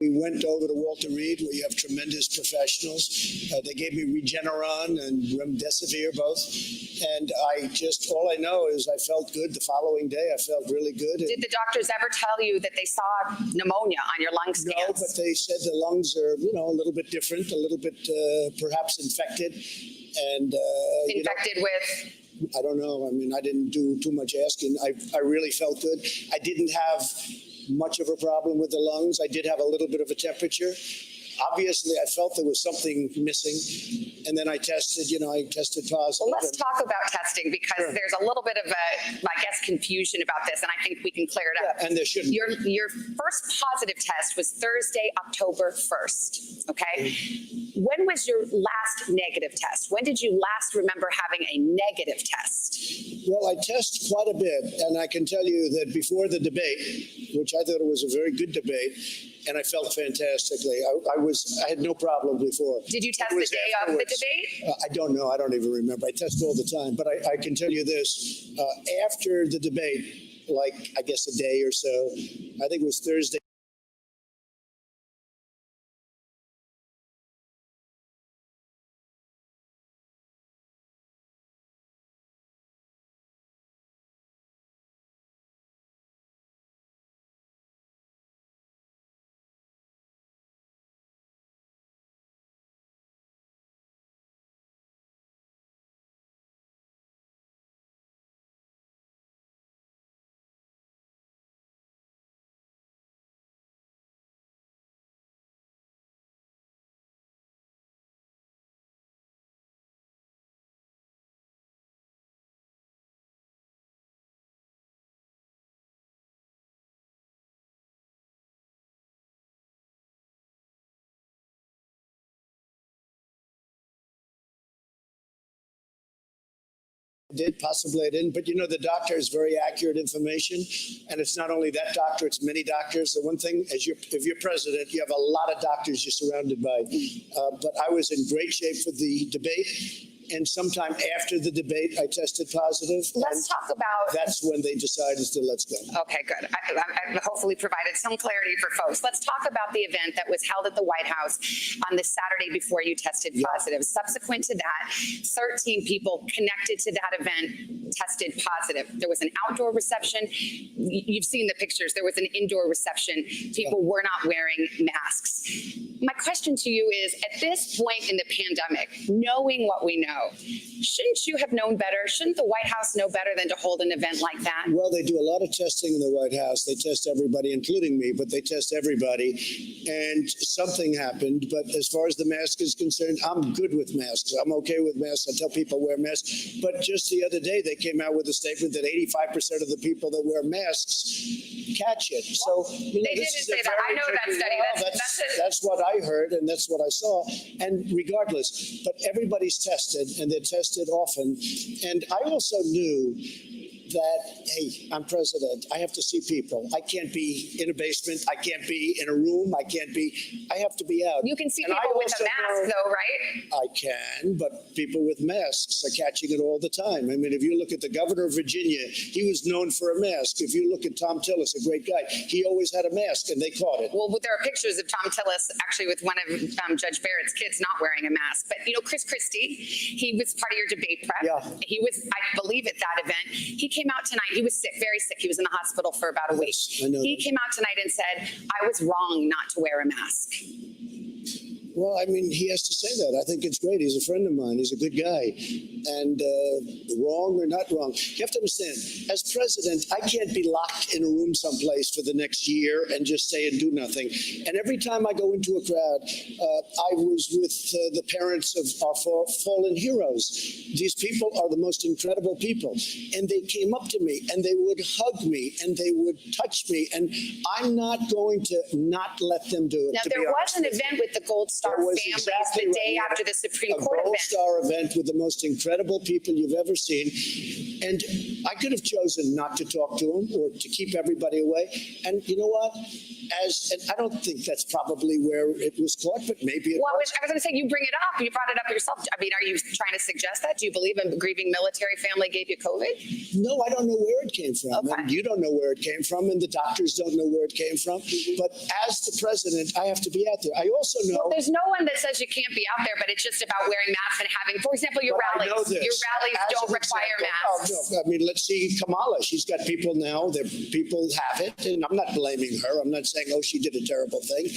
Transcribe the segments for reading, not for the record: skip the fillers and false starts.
We went over to Walter Reed, where you have tremendous professionals. They gave me Regeneron and Remdesivir both. And all I know is I felt good the following day. I felt really good. Did the doctors ever tell you that they saw pneumonia on your lung scans? No, but they said the lungs are, a little bit different, a little bit perhaps infected. And infected with? I don't know. I mean, I didn't do too much asking. I really felt good. I didn't have much of a problem with the lungs. I did have a little bit of a temperature. Obviously, I felt there was something missing, and then I tested positive. Well, let's talk about testing, because there's a little bit of confusion about this, and I think we can clear it up. Yeah, and there shouldn't. Your first positive test was Thursday, October 1st, okay? When was your last negative test? When did you last remember having a negative test? Well, I test quite a bit, and I can tell you that before the debate, which I thought it was a very good debate, and I felt fantastically. I had no problem before. Did you test the day of the debate? I don't know. I don't even remember. I test all the time. But I can tell you this. After the debate, I guess a day or so, I think it was Thursday. Possibly I didn't, but the doctor is very accurate information, and it's not only that doctor, it's many doctors. The one thing, if you're president, you have a lot of doctors you're surrounded by, but I was in great shape for the debate. And sometime after the debate, I tested positive. Let's talk about... That's when they decided to let's go. Okay, good. I hopefully provided some clarity for folks. Let's talk about the event that was held at the White House on the Saturday before you tested positive. Subsequent to that, 13 people connected to that event tested positive. There was an outdoor reception. You've seen the pictures. There was an indoor reception. People were not wearing masks. My question to you is, at this point in the pandemic, knowing what we know, shouldn't you have known better? Shouldn't the White House know better than to hold an event like that? Well, they do a lot of testing in the White House. They test everybody, including me, but they test everybody. And something happened. But as far as the mask is concerned, I'm good with masks. I'm okay with masks. I tell people wear masks. But just the other day, they came out with a statement that 85% of the people that wear masks catch it. So they didn't say that. I know that study. That's what I heard, and that's what I saw. And regardless, but everybody's tested, and they're tested often. And I also knew that, hey, I'm president. I have to see people. I can't be in a basement. I can't be in a room. I have to be out. You can see people with a mask, though, right? I can, but people with masks are catching it all the time. I mean, if you look at the governor of Virginia, he was known for a mask. If you look at Tom Tillis, a great guy, he always had a mask, and they caught it. Well, there are pictures of Tom Tillis actually with one of Judge Barrett's kids not wearing a mask. But, Chris Christie, he was part of your debate prep. Yeah. He was, I believe, at that event. He came out tonight. He was sick, very sick. He was in the hospital for about a week. He came out tonight and said, I was wrong not to wear a mask. Well, I mean, he has to say that. I think it's great. He's a friend of mine. He's a good guy. And wrong or not wrong, you have to understand, as president, I can't be locked in a room someplace for the next year and just stay and do nothing. And every time I go into a crowd, I was with the parents of our fallen heroes. These people are the most incredible people. And they came up to me, and they would hug me, and they would touch me. And I'm not going to not let them do it. Now, there was an event with the Gold Star families the day after the Supreme Court event. A Gold Star event with the most incredible people you've ever seen. And I could have chosen not to talk to him or to keep everybody away. And you know what? And I don't think that's probably where it was caught, but maybe it Well, was. I was going to say, you bring it up. You brought it up yourself. I mean, are you trying to suggest that? Do you believe a grieving military family gave you COVID? No, I don't know where it came from. Okay. And you don't know where it came from, and the doctors don't know where it came from. But as the president, I have to be out there. I also know. Well, there's no one that says you can't be out there, but it's just about wearing masks and having, for example, your But I know rallies. this. Your rallies As don't an require example, masks. No, I mean, let's see Kamala. She's got people now. People have it, and I'm not blaming her. I'm not saying, oh, she did a terrible thing.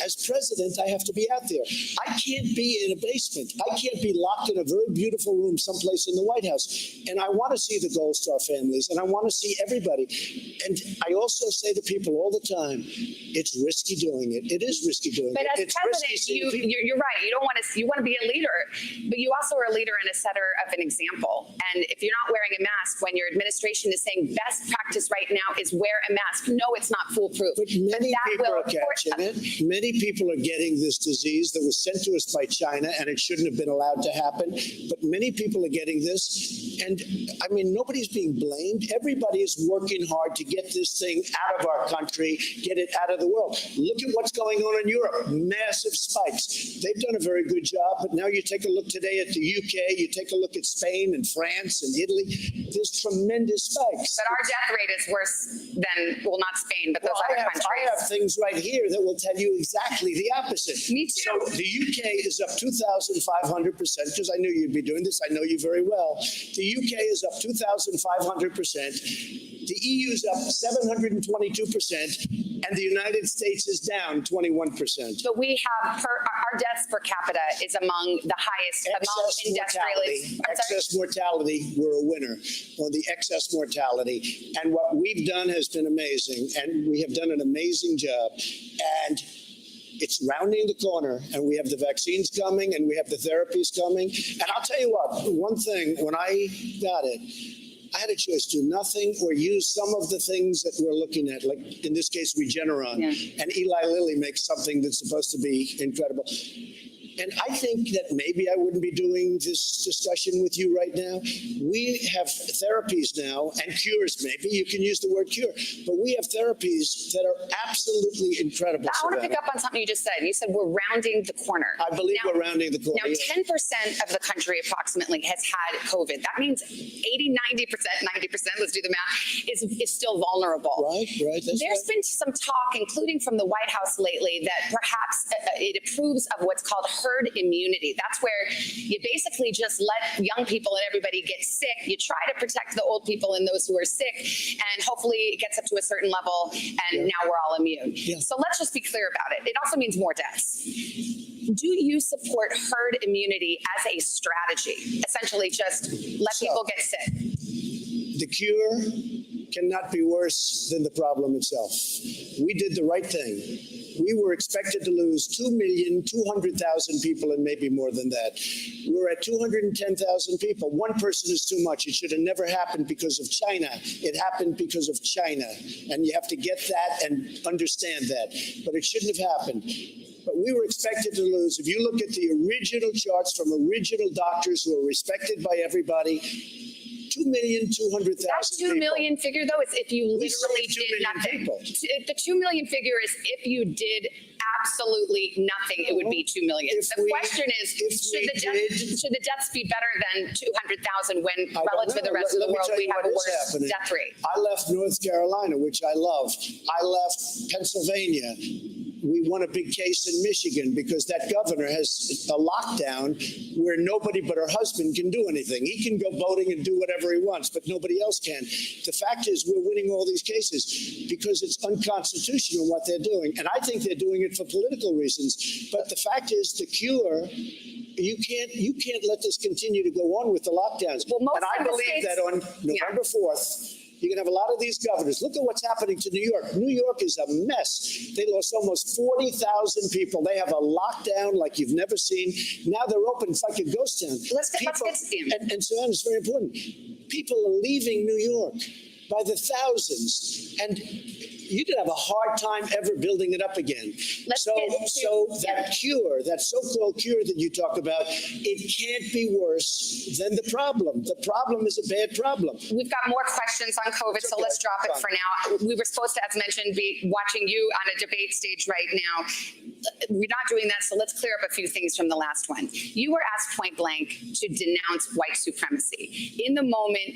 As president, I have to be out there. I can't be in a basement. I can't be locked in a very beautiful room someplace in the White House. And I want to see the Gold Star families, and I want to see everybody. And I also say to people all the time, it's risky doing it. It is risky doing But it. as It's risky president, seeing people. you're right. You want to be a leader, but you also are a leader and a setter of an example. And if you're not wearing a mask when your administration is saying best practice right now is wear a mask, no, it's not foolproof. But many that people will, are catching it. Many people are getting this disease that was sent to us by China, and it shouldn't have been allowed to happen. But many people are getting this. And I mean, nobody's being blamed. Everybody is working hard to get this thing out of our country, get it out of the world. Look at what's going on in Europe. Massive spikes. They've done a very good job. But now you take a look today at the UK, you take a look at Spain and France and Italy. There's tremendous spikes. but our death rate is worse than, well, not Spain, but those Well, other I countries. have things right here that will tell you exactly the opposite. Me too. So the UK is up 2,500%, because I knew you'd be doing this. I know you very well. The UK is up 2,500%. The EU is up 722%, and the United States is down 21%. But we have, our deaths per capita is among the highest among industrially. Excess mortality, we're a winner on the excess mortality. And what we've done has been amazing, and we have done an amazing job. And it's rounding the corner, and we have the vaccines coming, and we have the therapies coming. And I'll tell you what, one thing, when I got it, I had a choice: do nothing or use some of the things that we're looking at, like in this case, Regeneron. Yeah. And Eli Lilly makes something that's supposed to be incredible. And I think that maybe I wouldn't be doing this discussion with you right now. We have therapies now and cures, maybe you can use the word cure, but we have therapies that are absolutely incredible. I want to pick Savannah. up on something you just said. You said we're rounding the corner. I believe Now- we're rounding the corner. Now, 10% of the country approximately has had COVID. That means 80, 90%, 90%, let's do the math, is still vulnerable. Right, that's There's right. been some talk, including from the White House lately, that perhaps it approves of what's called herd immunity. That's where you basically just let young people and everybody get sick. You try to protect the old people and those who are sick, and hopefully it gets up to a certain level, and now we're all immune. Yeah. So let's just be clear about it. It also means more deaths. Do you support herd immunity as a strategy? Essentially, just let people get sick. The cure cannot be worse than the problem itself. We did the right thing. We were expected to lose 2,200,000 people, and maybe more than that. We're at 210,000 people. One person is too much. It should have never happened because of China. It happened because of China. And you have to get that and understand that. But it shouldn't have happened. But we were expected to lose. If you look at the original charts from original doctors who are respected by everybody, 2,200,000 That 2 million figure, though, is if you We literally saved 2 did million nothing. people. The 2 million figure is if you did absolutely nothing, it would be 2 million. If The we- question is, if we did- should the deaths be better than 200,000 when I don't relative to the know. rest of Let the me world tell we you have a what is worse happening. death rate? I left North Carolina, which I love. I left Pennsylvania. We won a big case in Michigan because that governor has a lockdown where nobody but her husband can do anything. He can go voting and do whatever he wants, but nobody else can. The fact is we're winning all these cases because it's unconstitutional what they're doing. And I think they're doing it for political reasons. But the fact is the cure, you can't let this continue to go on with the lockdowns. Well, most and I of the believe states- that on November 4th, you're going to have a lot of these governors. Look at what's happening to New York. New York is a mess. They lost almost 40,000 people. They have a lockdown like you've never seen. Now they're open. It's like a ghost town. Let's get Steve. And so on, it's very important. People are leaving New York by the thousands. And you're going to have a hard time ever building it up again. That cure, that so-called cure that you talk about, it can't be worse than the problem. The problem is a bad problem. We've got more questions on COVID, so let's drop it for now. We were supposed to, as mentioned, be watching you on a debate stage right now. We're not doing that, so let's clear up a few things from the last one. You were asked point blank to denounce white supremacy. In the moment,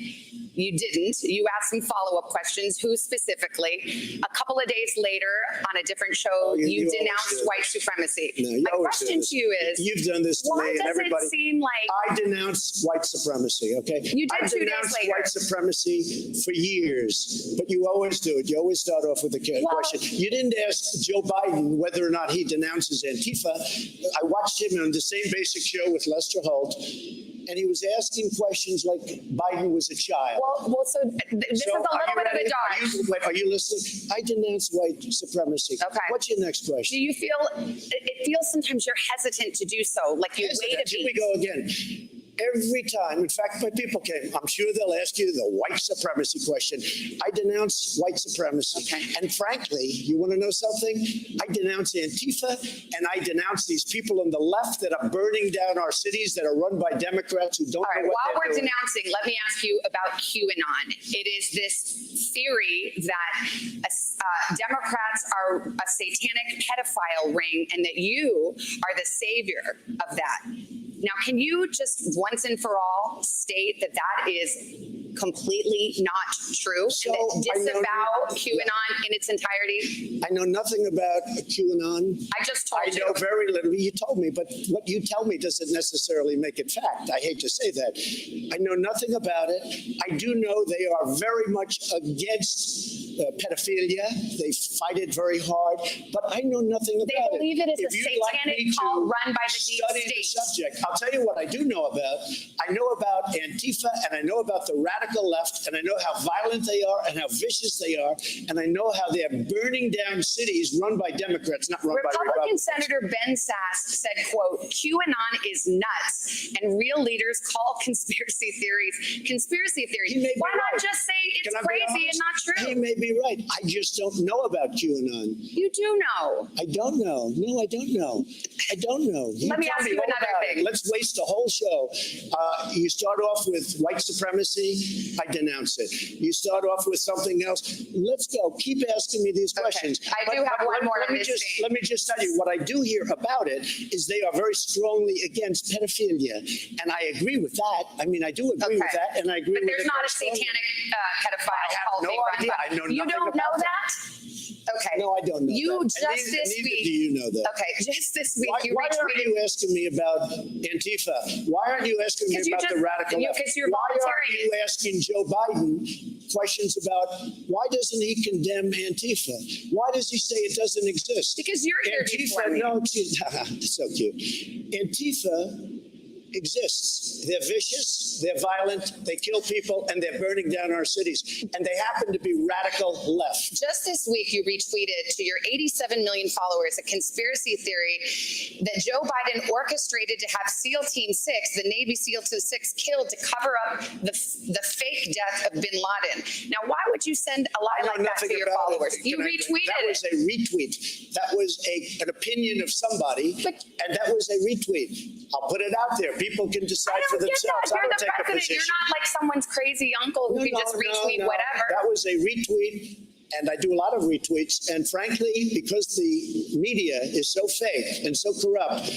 you didn't. You asked some follow-up questions. Who specifically? A couple of days later, on a different show, you denounced white supremacy. No, my question to you is, you've done this to me and everybody. Why does it seem like I denounce white supremacy? Okay, you did 2 days later. White supremacy for years, but you always do it. You always start off with a question. You didn't ask Joe Biden whether or not he denounces Antifa. I watched him on the same basic show with Lester Holt, and he was asking questions like Biden was a child. So this is a little bit of a dodge. Are you listening? I denounce white supremacy. Okay. What's your next question? Do you feel, it feels sometimes you're hesitant to do so, like you wait a beat. Here we go again. Every time, in fact, my people came, I'm sure they'll ask you the white supremacy question. I denounce white supremacy. Okay. And frankly, you want to know something? I denounce Antifa, and I denounce these people on the left that are burning down our cities that are run by Democrats who don't know what they're doing. While we're denouncing, let me ask you about QAnon. It is this theory that Democrats are a satanic pedophile ring and that you are the savior of that. Now, can you just once and for all state that that is completely not true and disavow QAnon in its entirety? I know nothing about QAnon. I just told you. I know very little. You told me, but what you tell me doesn't necessarily make it fact. I hate to say that. I know nothing about it. I do know they are very much against pedophilia. They fight it very hard, but I know nothing about it. They believe it is a satanic cult run by the deep state. The subject. I'll tell you what I do know about. I know about Antifa, and I know about the radical left, and I know how violent they are and how vicious they are, and I know how they're burning down cities run by Democrats, not run by Republicans. Senator Ben Sass said, quote, QAnon is nuts, and real leaders call conspiracy theories conspiracy theories. Why not just say it's crazy and not true? He may be right. I just don't know about QAnon. You do know. I don't know. No, I don't know. I don't know. Let me ask you another thing. Let's waste a whole show. You start off with white supremacy. I denounce it. You start off with something else. Let's go. Keep asking me these questions. I do have one more. Let me just tell you what I do hear about it is they are very strongly against pedophilia, and I agree with that. I mean, I do agree with that, and I agree with it. But there's not a satanic pedophile cult. No idea. I know nothing You don't know that? Okay. No, I don't know. Just this week. Do you know that? Okay, just this week Why aren't you asking me about Antifa? Why aren't you asking me about the radical left? Because you're why volunteering. aren't you asking Joe Biden questions about why doesn't he condemn Antifa? Why does he say it doesn't exist? Because you're here before me. No, it's so cute. Antifa exists. They're vicious, they're violent, they kill people, and they're burning down our cities. And they happen to be radical left. Just this week, you retweeted to your 87 million followers a conspiracy theory that Joe Biden orchestrated to have SEAL Team 6, the Navy SEAL Team 6, killed to cover up the fake death of bin Laden. Now, why would you send a lie like that to your followers? You retweeted That was a retweet. That was an opinion of somebody, and that was a retweet. I'll put it out there. People can decide for themselves. You're the president. You're not like someone's crazy uncle who can just retweet whatever. That was a retweet. And I do a lot of retweets. And frankly, because the media is so fake and so corrupt,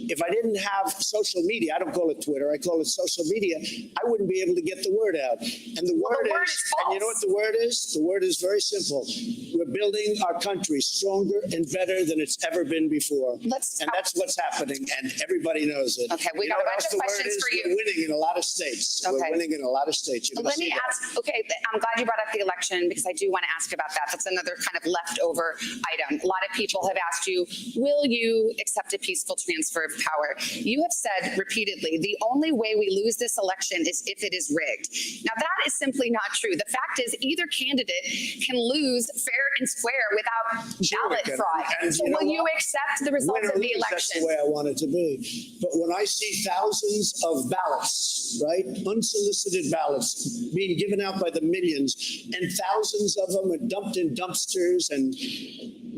if I didn't have social media, I don't call it Twitter, I call it social media, I wouldn't be able to get the word out. And the word is and you know what the word is? The word is very simple. We're building our country stronger and better than it's ever been before. And that's what's happening. And everybody knows it. Okay, we got a bunch of questions for you. We're winning in a lot of states. Okay. We're winning in a lot of states. Let me ask, okay, I'm glad you brought up the election because I do want to ask about that. That's another kind of leftover item. A lot of people have asked you, will you accept a peaceful transfer of power? You have said repeatedly, the only way we lose this election is if it is rigged. Now, that is simply not true. The fact is either candidate can lose fair and square without ballot fraud. So will you accept the results of the election? That's the way I want it to be. But when I see thousands of ballots, right, unsolicited ballots being given out by the millions thousands and thousands of them are dumped in dumpsters. And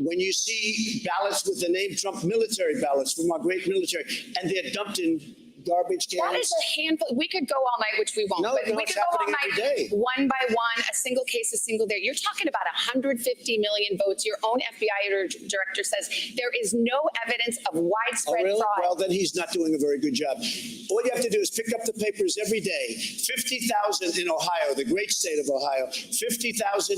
when you see ballots with the name Trump, military ballots from our great military, and they're dumped in garbage cans. That is a handful. We could go all night, which we won't. No, but we it's could go all happening night, every day. one by one, a single case, a single day. You're talking about 150 million votes. Your own FBI director says there is no evidence of widespread Oh, really? fraud. Well, then he's not doing a very good job. All you have to do is pick up the papers every day. 50,000 in Ohio, the great state of Ohio. 50,000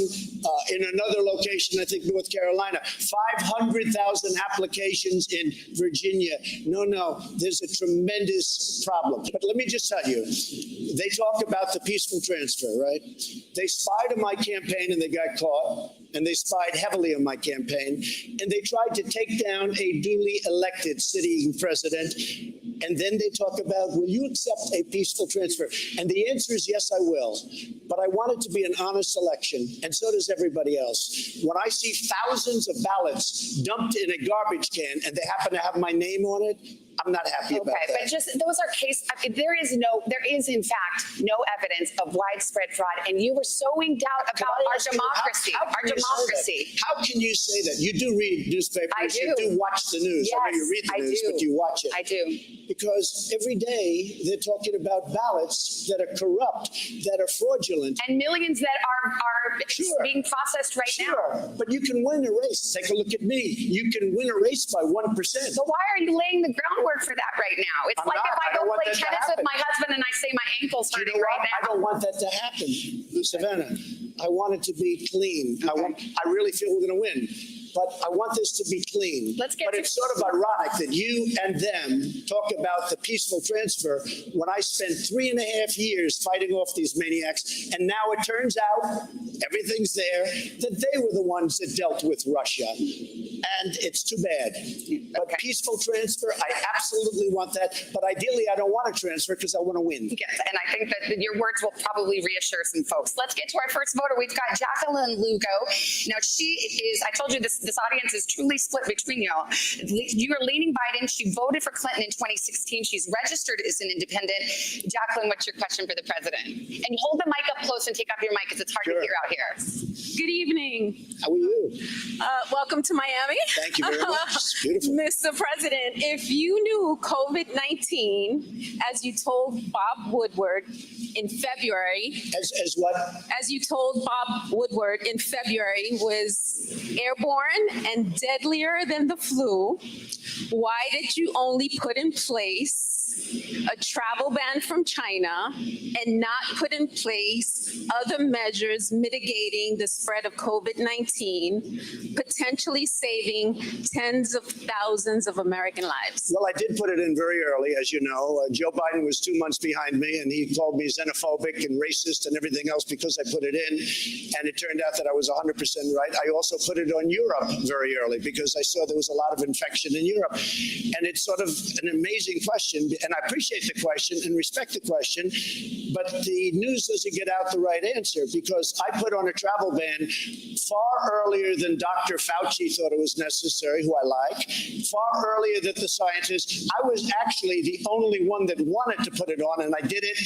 in another location, I think North Carolina. 500,000 applications in Virginia. No, there's a tremendous problem. But let me just tell you, they talk about the peaceful transfer, right? They spied on my campaign and they got caught. And they spied heavily on my campaign. And they tried to take down a duly elected sitting president. And then they talk about, will you accept a peaceful transfer? And the answer is yes, I will. But I want it to be an honest election. And so does everybody else. When I see thousands of ballots dumped in a garbage can and they happen to have my name on it, I'm not happy about that. But just those are there is in fact no evidence of widespread fraud, and you were sowing doubt about our democracy. How can you say that? You do read newspapers. I do. You do watch the news. Yes, I know you read the news, do. but you watch it. I do. Because every day they're talking about ballots that are corrupt, that are fraudulent. And millions that are Sure. being processed right now. Sure, but you can win a race. Take a look at me. You can win a race by 1%. So why are you laying the groundwork for that right now? It's I'm like not. if I I don't go want play that to tennis with happen. my husband and I say my ankle's You hurting know right what? now. I don't want that to happen, Savannah. I want it to be clean. I really feel we're going to win. But I want this to be clean. Let's get but to- it's sort of ironic that you and them talk about the peaceful transfer when I spent 3.5 years fighting off these maniacs. And now it turns out everything's there, that they were the ones that dealt with Russia. And it's too bad. But peaceful transfer, I absolutely want that. But ideally, I don't want to transfer because I want to win. Yes, and I think that your words will probably reassure some folks. Let's get to our first voter. We've got Jacqueline Lugo. Now, she is, I told you this audience is truly split between y'all. You are leaning Biden. She voted for Clinton in 2016. She's registered as an independent. Jacqueline, what's your question for the president? And hold the mic up close and take off your mic because it's hard to hear out here. Good evening. How are you? Welcome to Miami. Thank you very much. It's beautiful. Mr. President, if you knew COVID-19, as you told Bob Woodward in February, As what? as you told Bob Woodward in February, was airborne and deadlier than the flu, why did you only put in place a travel ban from China and not put in place other measures mitigating the spread of COVID-19, potentially saving tens of thousands of American lives? Well, I did put it in very early, as you know. Joe Biden was 2 months behind me, and he called me xenophobic and racist and everything else because I put it in. And it turned out that I was 100% right. I also put it on Europe very early because I saw there was a lot of infection in Europe. And it's sort of an amazing question, and I appreciate the question and respect the question, but the news doesn't get out the right answer because I put on a travel ban far earlier than Dr. Fauci thought it was necessary, who I like, far earlier than the scientists. I was actually the only one that wanted to put it on, and I did it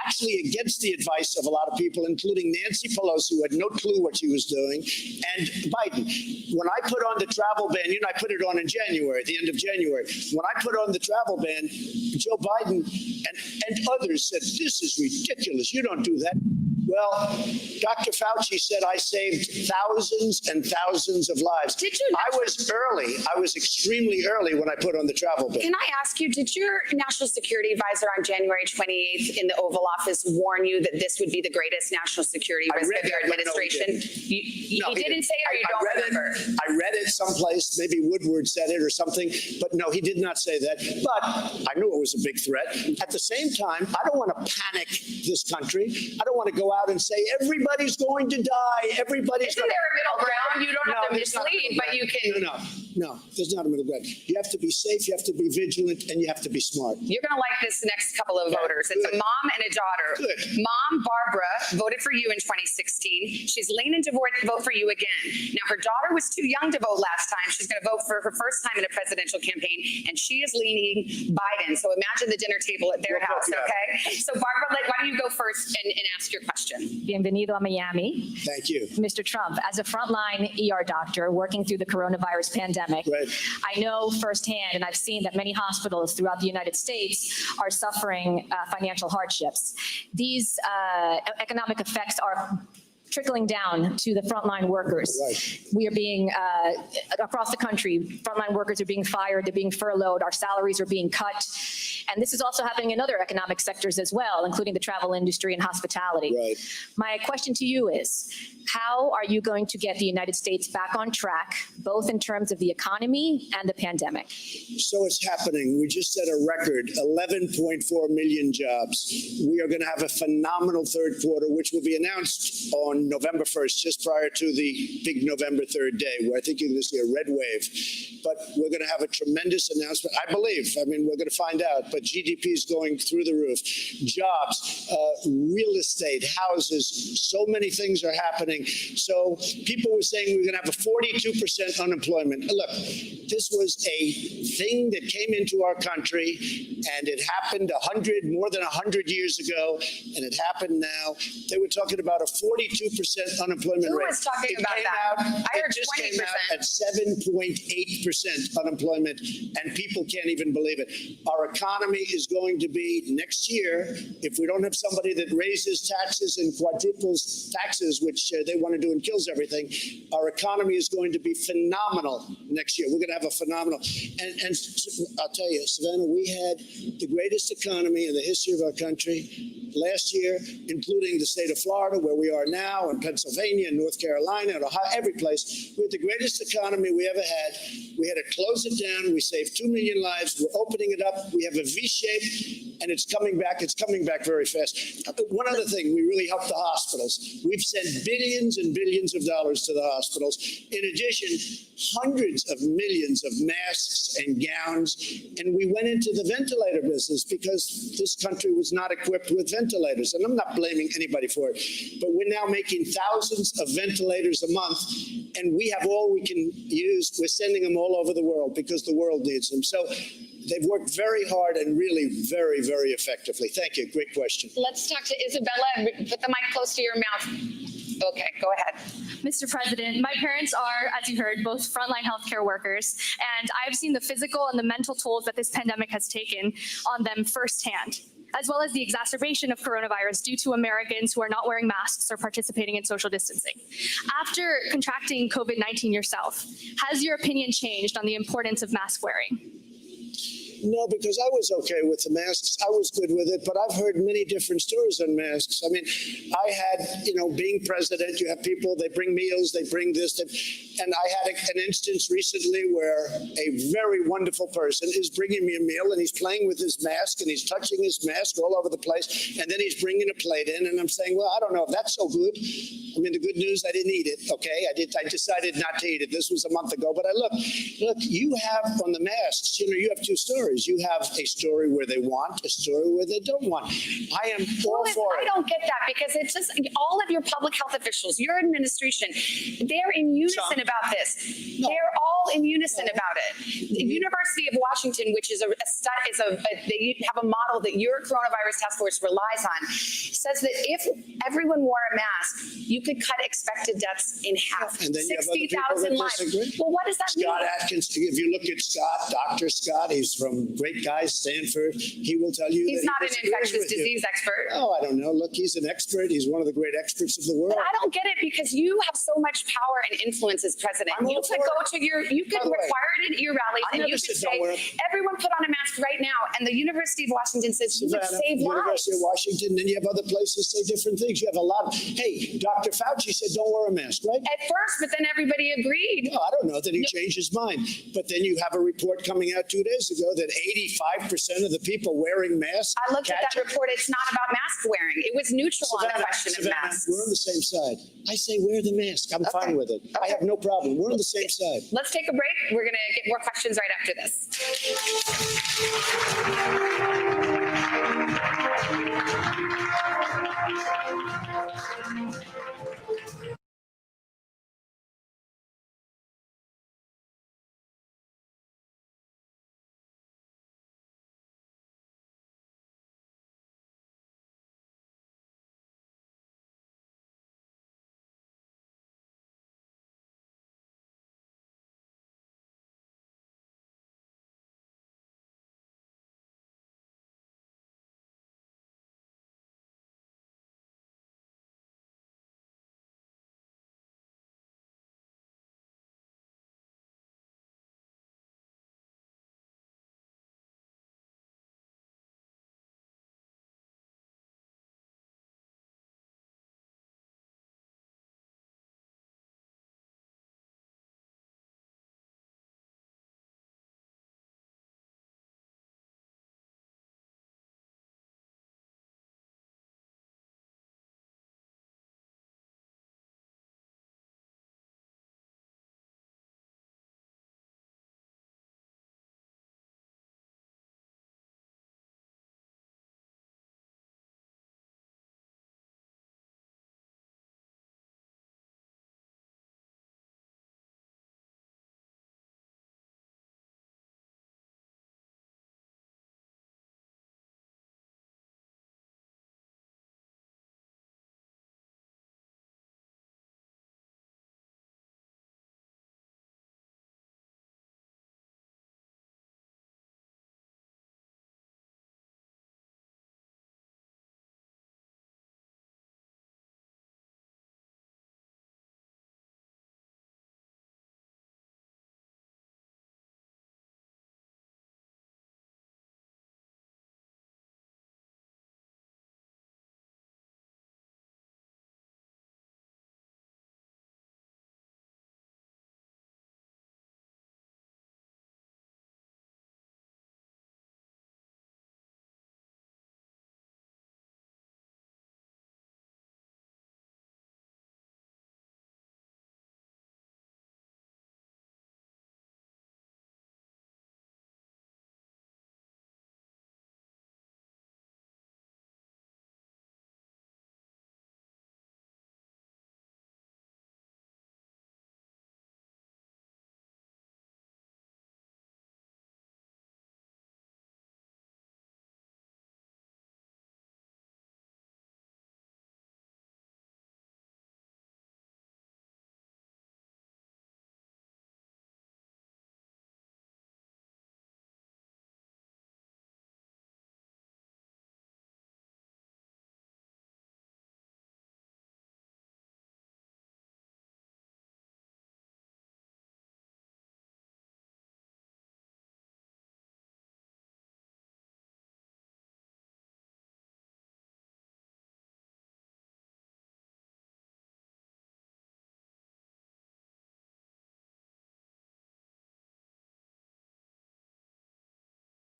actually against the advice of a lot of people, including Nancy Pelosi, who had no clue what she was doing, and Biden. When I put on the travel ban, I put it on in January, the end of January. When I put on the travel ban, Joe Biden and others said, this is ridiculous. You don't do that. Well, Dr. Fauci said I saved thousands and thousands of lives. Did you? I was early. I was extremely early when I put on the travel ban. Can I ask you, did your national security advisor on January 28th in the Oval Office warn you that this would be the greatest national security risk of your administration? He didn't say it, or you don't remember? I read it someplace. Maybe Woodward said it or something. But no, he did not say that. But I knew it was a big threat. At the same time, I don't want to panic this country. I don't want to go out and say everybody's going to die. Everybody's Isn't going to... there a middle ground? You don't have to there's not a mislead, middle but you can... No, there's not a middle ground. You have to be safe, you have to be vigilant, and you have to be smart. You're going to like this next couple of voters. It's a mom and a daughter. Good. Mom, Barbara, voted for you in 2016. She's leaning to vote for you again. Now, her daughter was too young to vote last time. She's going to vote for her first time in a presidential campaign, and she is leaning Biden. So imagine the dinner table at their house, okay? So, Barbara, why don't you go first and ask your question? question. Bienvenido a Miami. Thank you. Mr. Trump, as a frontline ER doctor working through the coronavirus pandemic, Right. I know firsthand, and I've seen that many hospitals throughout the United States are suffering financial hardships. These economic effects are trickling down to the frontline workers. Right. We are being, across the country, frontline workers are being fired, they're being furloughed, our salaries are being cut. And this is also happening in other economic sectors as well, including the travel industry and hospitality. Right. My question to you is, how are you going to get the United States back on track, both in terms of the economy and the pandemic? So it's happening. We just set a record, 11.4 million jobs. We are going to have a phenomenal third quarter, which will be announced on November 1st, just prior to the big November 3rd day, where I think you're going to see a red wave. But we're going to have a tremendous announcement, I believe. I mean, we're going to find out, but GDP is going through the roof. Jobs, real estate, houses, so many things are happening. So people were saying we were going to have a 42% unemployment. Look, this was a thing that came into our country, and it happened more than 100 years ago, and it happened now. They were talking about a 42% unemployment Who rate. was talking It about came that? out- I heard It just came 20%. out at 7.8% unemployment, and people can't even believe it. Our economy is going to be next year, if we don't have somebody that raises taxes and quadruples taxes, which they want to do and kills everything, our economy is going to be phenomenal next year. We're going to have a phenomenal, and I'll tell you, Savannah, we had the greatest economy in the history of our country last year, including the state of Florida, where we are now, and Pennsylvania, and North Carolina, and Ohio, every place. We had the greatest economy we ever had. We had to close it down. We saved 2 million lives. We're opening it up. We have a V shape, and it's coming back. It's coming back very fast. One other thing, we really helped the hospitals. We've sent billions and billions of dollars to the hospitals. In addition, hundreds of millions of masks and gowns, and we went into the ventilator business because this country was not equipped with ventilators. And I'm not blaming anybody for it, but we're now making thousands of ventilators a month, and we have all we can use. We're sending them all over the world because the world needs them. So they've worked very hard and really very, very effectively. Thank you. Great question. Let's talk to Isabella. Put the mic close to your mouth. Okay, go ahead. Mr. President, my parents are, as you heard, both frontline healthcare workers, and I've seen the physical and the mental tolls that this pandemic has taken on them firsthand, as well as the exacerbation of coronavirus due to Americans who are not wearing masks or participating in social distancing. After contracting COVID-19 yourself, has your opinion changed on the importance of mask wearing? No, because I was okay with the masks. I was good with it, but I've heard many different stories on masks. I mean, I had, being president, you have people, they bring meals, they bring this, and I had an instance recently where a very wonderful person is bringing me a meal, and he's playing with his mask, and he's touching his mask all over the place, and then he's bringing a plate in, and I'm saying, well, I don't know if that's so good. I mean, the good news, I didn't eat it, okay? I decided not to eat it. This was a month ago, but look, you have on the masks, you have two stories. You have a story where they want, a story where they don't want. I am all for it. I don't get that, because it's just all of your public health officials, your administration, they're in unison about this. No. They're all in unison about it. The University of Washington, which is they have a model that your coronavirus task force relies on, says that if everyone wore a mask, you could cut expected deaths in half. And then you have other people 60,000 that lives. disagree. Well, what does that mean? Scott Atkins, if you look at Scott, Dr. Scott, he's from great guy, Stanford. He will tell you He's that not he an disagrees infectious with you. disease expert. Oh, I don't know. Look, he's an expert. He's one of the great experts of the world. But I don't get it, because you have so much power and influence as president. I'm You all could for go it. to you could By the way, require it at your rallies, I and never you could said don't wear say, it. everyone put on a mask right now. And the University of Washington says you would Savannah, save lives. University of Washington, then you have other places say different things. You have a lot. Hey, Dr. Fauci said don't wear a mask, right? At first, but then everybody agreed. No, I don't know that he changed his mind. But then you have a report coming out 2 days ago that 85% of the people wearing masks. I looked at that report. It's not about mask wearing. It was neutral on the question of Savannah, masks. we're on the same side. I say wear the mask. I'm fine with it. I have no problem. We're on the same side. Let's take a break. We're going to get more questions right after this.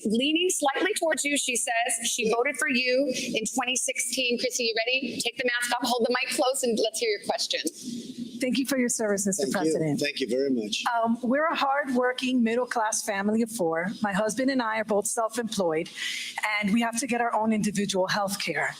leaning slightly towards you. She says she voted for you in 2016. Chrissy, you ready? Take the mask off, hold the mic close, and let's hear your question. Thank you for your service, Mr. President. Thank you very much. We're a hardworking middle-class family of four. My husband and I are both self-employed, and we have to get our own individual health care.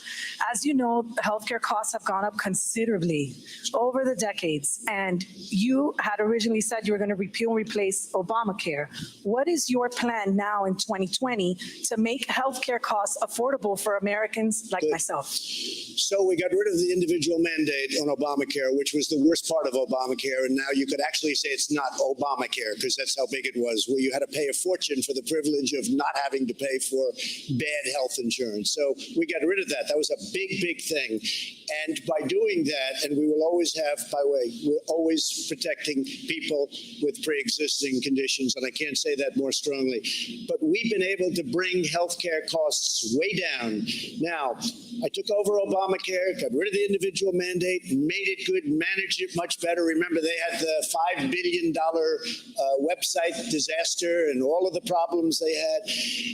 As you know, healthcare costs have gone up considerably over the decades, and you had originally said you were going to repeal and replace Obamacare. What is your plan now in 2020 to make healthcare costs affordable for Americans like myself? So we got rid of the individual mandate on Obamacare, which was the worst part of Obamacare, and now you could actually say it's not Obamacare because that's how big it was, where you had to pay a fortune for the privilege of not having to pay for bad health insurance. So we got rid of that. That was a big, big thing. And by doing that, and we will always have, by the way, we're always protecting people with pre-existing conditions, and I can't say that more strongly. But we've been able to bring healthcare costs way down. Now, I took over Obamacare, got rid of the individual mandate, made it good, managed it much better. Remember, they had the $5 billion website disaster and all of the problems they had.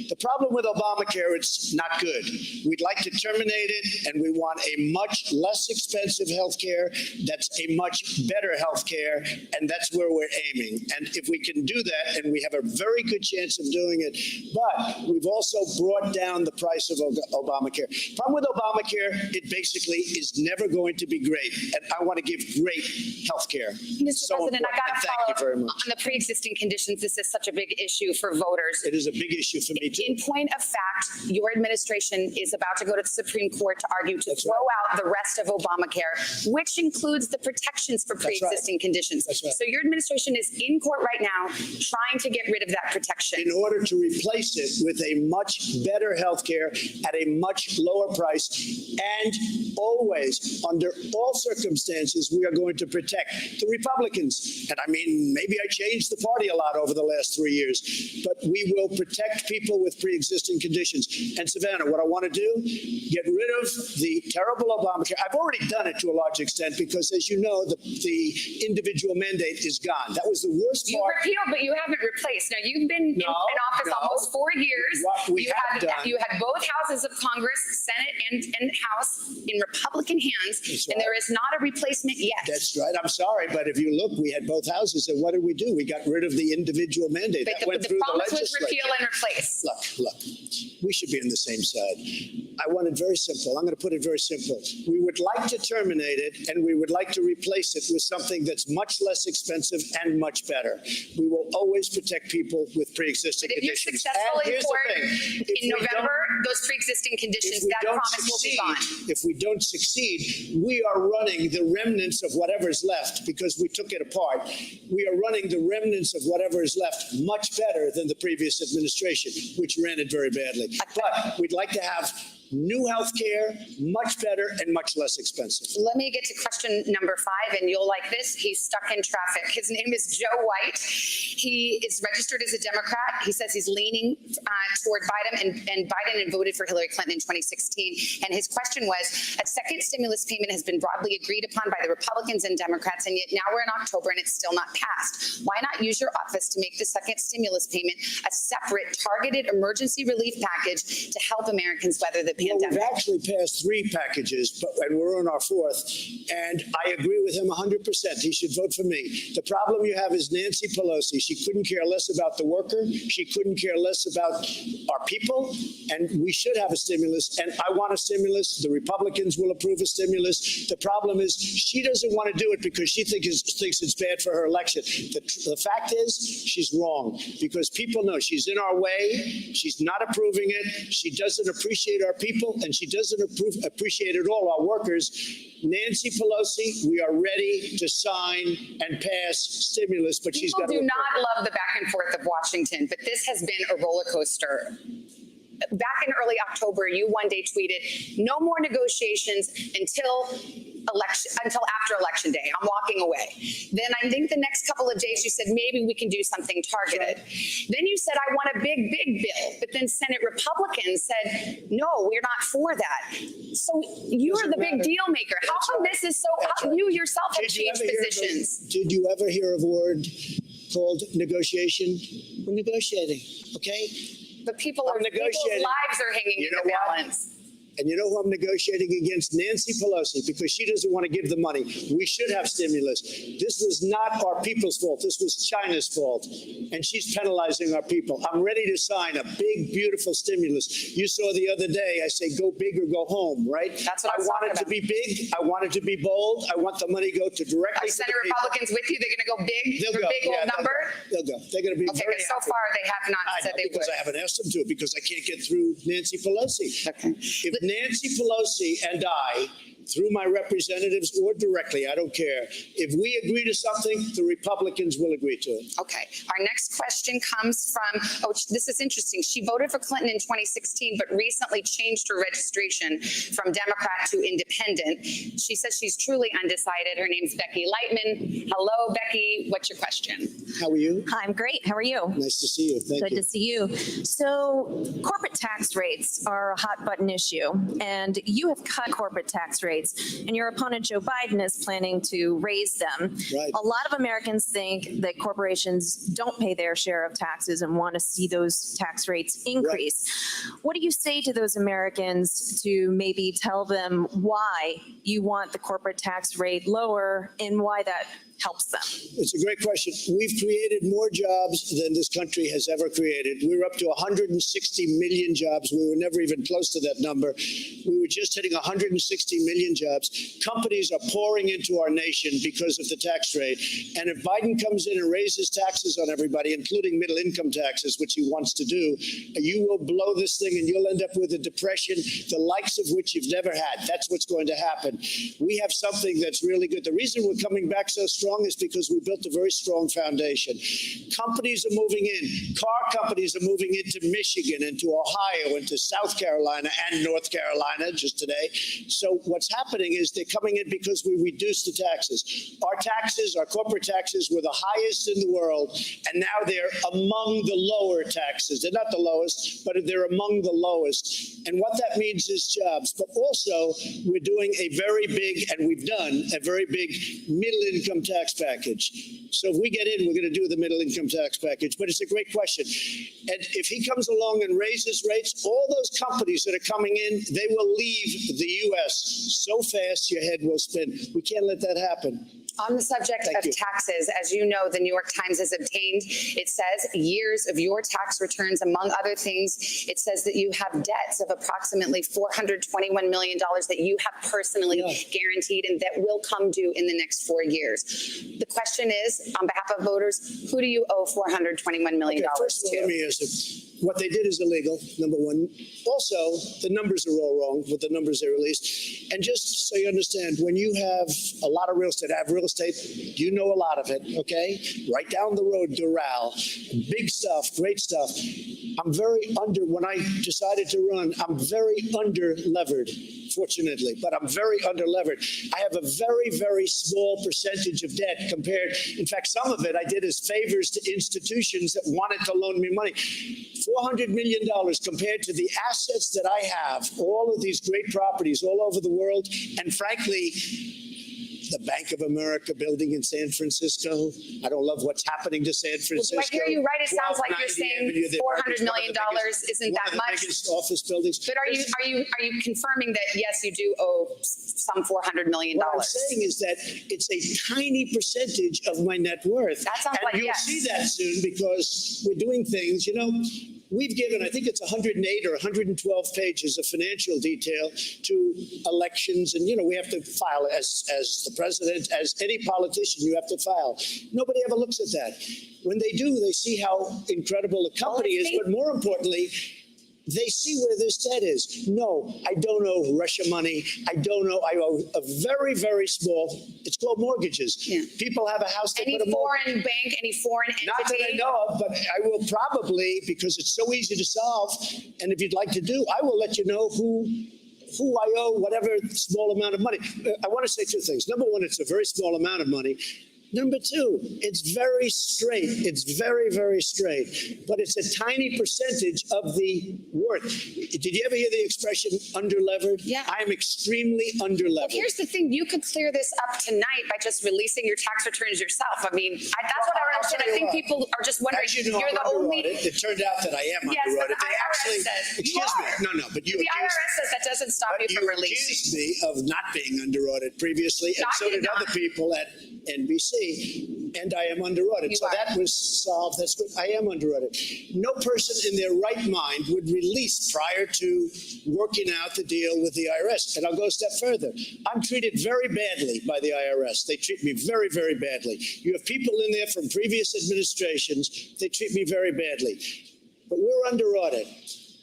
The problem with Obamacare, it's not good. We'd like to terminate it, and we want a much less expensive health care that's a much better health care, and that's where we're aiming. And if we can do that, and we have a very good chance of doing it, but we've also brought down the price of Obamacare. Problem with Obamacare, it basically is never going to be great, and I want to give great health care. Mr. President, I got to follow up on the pre-existing conditions. This is such a big issue for voters. It is a big issue for me, too. In point of fact, your administration is about to go to the Supreme Court to argue to throw out the rest of Obamacare, which includes the protections for pre-existing conditions. That's right. So your administration is in court right now trying to get rid of that protection. In order to replace it with a much better health care at a much lower price, and always, under all circumstances, we are going to protect the Republicans. And I mean, maybe I changed the party a lot over the last 3 years, but we will protect people with pre-existing conditions. And Savannah, what I want to do, get rid of the terrible Obamacare. I've already done it to a large extent because, as you know, the individual mandate is gone. That was the worst You part. repealed, but you haven't replaced. Now, you've been in office almost 4 years. What we have done. You had both houses of Congress, Senate and House, in Republican hands, and there is not a replacement yet. That's right. I'm sorry, but if you look, we had both houses, and what did we do? We got rid of the individual mandate. But that went the through the promise was legislature. repeal and replace. Look, we should be on the same side. I want it very simple. I'm going to put it very simple. We would like to terminate it, and we would like to replace it with something that's much less expensive and much better. We will always protect people with pre-existing If you're conditions. successful And in here's the court thing. If in we November, those pre-existing conditions, that promise will be gone. If we don't succeed, we are running the remnants of whatever's left because we took it apart. We are running the remnants of whatever is left much better than the previous administration, which ran it very badly. But we'd like to have new health care, much better and much less expensive. Let me get to question number 5, and you'll like this. He's stuck in traffic. His name is Joe White. He is registered as a Democrat. He says he's leaning toward Biden and Biden and voted for Hillary Clinton in 2016. And his question was, a second stimulus payment has been broadly agreed upon by the Republicans and Democrats, and yet now we're in October and it's still not passed. Why not use your office to make the second stimulus payment a separate targeted emergency relief package to help Americans weather the pandemic? Well, we've actually passed 3 packages, and we're on our 4th, and I agree with him 100%. He should vote for me. The problem you have is Nancy Pelosi. She couldn't care less about the worker. She couldn't care less about our people, and we should have a stimulus, and I want a stimulus. The Republicans will approve a stimulus. The problem is she doesn't want to do it because she thinks it's bad for her election. The fact is she's wrong because people know she's in our way. She's not approving it. She doesn't appreciate our people. And she doesn't appreciate at all our workers. Nancy Pelosi, we are ready to sign and pass stimulus, but she's got to. People do not love the back and forth of Washington, but this has been a roller coaster. Back in early October, you one day tweeted, no more negotiations until after Election Day. I'm walking away. Then I think the next couple of days you said maybe we can do something targeted. Right. Then you said I want a big bill, but then Senate Republicans said no, we're not for that. So you're the big deal maker. How come this is so? You yourself have changed positions. Did you ever hear of a word called negotiation? We're negotiating, okay? But people's negotiating. lives are hanging You in know the what? balance. And you know who I'm negotiating against? Nancy Pelosi, because she doesn't want to give the money. We should have stimulus. This was not our people's fault. This was China's fault. And she's penalizing our people. I'm ready to sign a big, beautiful stimulus. You saw the other day, I say, go big or go home, right? That's what I was want talking it to be big. I want it to be bold. I want the money to go to directly to the Senate people. Republicans with you? They're going to go big? They'll for go. big old Yeah, number? They'll go. They're going to be Okay, very but so happy. far they have not I said know, they because would. I haven't asked them to, because I can't get through Nancy Pelosi. Okay. If Nancy Pelosi and I, through my representatives or directly, I don't care, if we agree to something, the Republicans will agree to it. Okay. Our next question comes from, this is interesting. She voted for Clinton in 2016, but recently changed her registration from Democrat to Independent. She says she's truly undecided. Her name's Becky Lightman. Hello, Becky. What's your question? How are you? I'm great. How are you? Nice to see you. Thank Good you. to see you. So, corporate tax rates are a hot button issue, and you have cut corporate tax rates, and your opponent Joe Biden is planning to raise them. Right. A lot of Americans think that corporations don't pay their share of taxes and want to see those tax rates increase. What do you say to those Americans to maybe tell them why you want the corporate tax rate lower and why that helps them? It's a great question. We've created more jobs than this country has ever created. We're up to 160 million jobs. We were never even close to that number. We were just hitting 160 million jobs. Companies are pouring into our nation because of the tax rate. And if Biden comes in and raises taxes on everybody, including middle income taxes, which he wants to do, you will blow this thing and you'll end up with a depression, the likes of which you've never had. That's what's going to happen. We have something that's really good. The reason we're coming back so strong is because we built a very strong foundation. Companies are moving in. Car companies are moving into Michigan, into Ohio, into South Carolina and North Carolina just today. So what's happening is they're coming in because we reduced the taxes. Our corporate taxes were the highest in the world, and now they're among the lower taxes. They're not the lowest, but they're among the lowest. And what that means is jobs. But also, we're doing a very big, and we've done a very big middle-income tax package. So if we get in, we're going to do the middle income tax package. But it's a great question. And if he comes along and raises rates, all those companies that are coming in, they will leave the U.S. so fast your head will spin. We can't let that happen. On the subject of taxes, as you know, the New York Times has obtained, it says, years of your tax returns, among other things. It says that you have debts of approximately $421 million that you have personally guaranteed and that will come due in the next 4 years. The question is, on behalf of voters, who do you owe $421 million First of all, to? let me answer. What they did is illegal, number one. Also, the numbers are all wrong with the numbers they released. And just so you understand, when you have a lot of real estate, I have real estate, you know a lot of it, okay? Right down the road, Doral, big stuff, great stuff. I'm very when I decided to run, I'm very under-levered, fortunately, but I'm very under-levered. I have a very, very small percentage of debt compared, in fact, some of it I did as favors to institutions that wanted to loan me money. $400 million compared to the assets that I have, all of these great properties all over the world, and frankly, the Bank of America building in San Francisco. I don't love what's happening to San Francisco. Well, do I hear you right? It sounds like you're saying $400 million isn't that much. One of the biggest office buildings. But are you confirming that yes, you do owe some $400 million? What I'm saying is that it's a tiny percentage of my net worth. That sounds like you'll yes. see that soon because we're doing things, we've given, I think it's 108 or 112 pages of financial detail to elections. And, we have to file as the president, as any politician, you have to file. Nobody ever looks at that. When they do, they see how incredible the company is. But more importantly, they see where this debt is. No, I don't owe Russia money. I owe a very, very small, it's called mortgages. Yeah. People have a house. Any foreign bank, any foreign entity? Not that I know of, but I will probably, because it's so easy to solve. And if you'd like to do, I will let you know who I owe whatever small amount of money. I want to say two things. Number one, it's a very small amount of money. Number two, it's very straight. It's very, very straight. But it's a tiny percentage of the worth. Did you ever hear the expression underlevered? Yeah. I'm extremely underlevered. Well, here's the thing. You could clear this up tonight by just releasing your tax returns yourself. I mean, that's what I question. I think people are just wondering, As you know, you're I'm the under only. audit. It turned out that I am Yes, under but audit. the They actually, IRS says you excuse me, are. no, but you The accused IRS says that doesn't stop you But from you releasing. accused me of not being under audit previously, and I so did did not. other people at NBC, and I am under audit. You So are. that was solved. That's good. I am under audit. No person in their right mind would release prior to working out the deal with the IRS. And I'll go a step further. I'm treated very badly by the IRS. They treat me very, very badly. You have people in there from previous administrations. They treat me very badly. But we're under audit.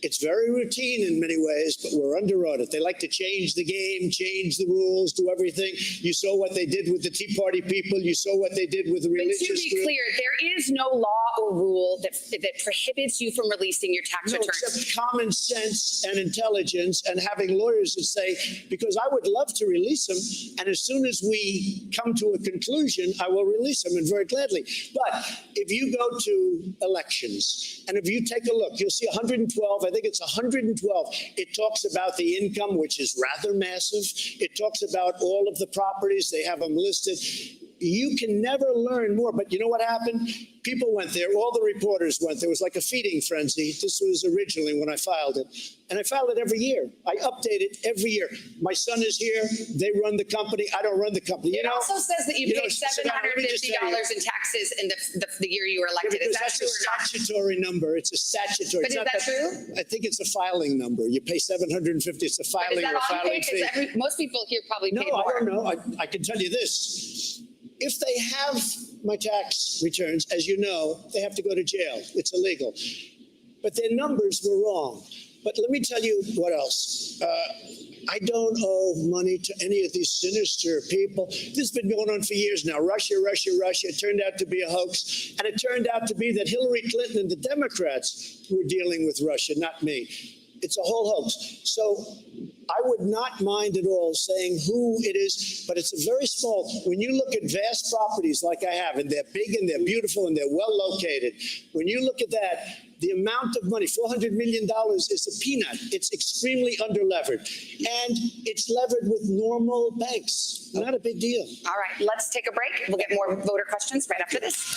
It's very routine in many ways, but we're under audit. They like to change the game, change the rules, do everything. You saw what they did with the Tea Party people. You saw what they did with the But religious to be group. clear, there is no law or rule that prohibits you from releasing your tax No, returns. except common sense and intelligence and having lawyers that say, because I would love to release them, and as soon as we come to a conclusion, I will release them, and very gladly. But if you go to elections, and if you take a look, you'll see 112, I think it's 112. It talks about the income, which is rather massive. It talks about all of the properties. They have them listed. You can never learn more. But you know what happened? People went there. All the reporters went. There was like a feeding frenzy. This was originally when I filed it. And I filed it every year. I update it every year. My son is here. They run the company. I don't run the company. It also says that you know, paid $750 in taxes in the year you were elected. Is that that's true a or not? statutory number. It's a statutory. But It's is not that true? I think it's a filing number. You pay 750. It's a But is filing that or a all you filing paid? fee. Because most people here probably No, paid I more. don't know. I can tell you this. If they have my tax returns, as you know, they have to go to jail. It's illegal. But their numbers were wrong. But let me tell you what else. I don't owe money to any of these sinister people. This has been going on for years now. Russia, Russia, Russia. It turned out to be a hoax. And it turned out to be that Hillary Clinton and the Democrats were dealing with Russia, not me. It's a whole hoax. So I would not mind at all saying who it is, but it's a very small. When you look at vast properties like I have, and they're big and they're beautiful and they're well located, when you look at that, the amount of money, $400 million, is a peanut. It's extremely underlevered. And it's levered with normal banks. Not a big deal. All right, let's take a break. We'll get more voter questions right after this.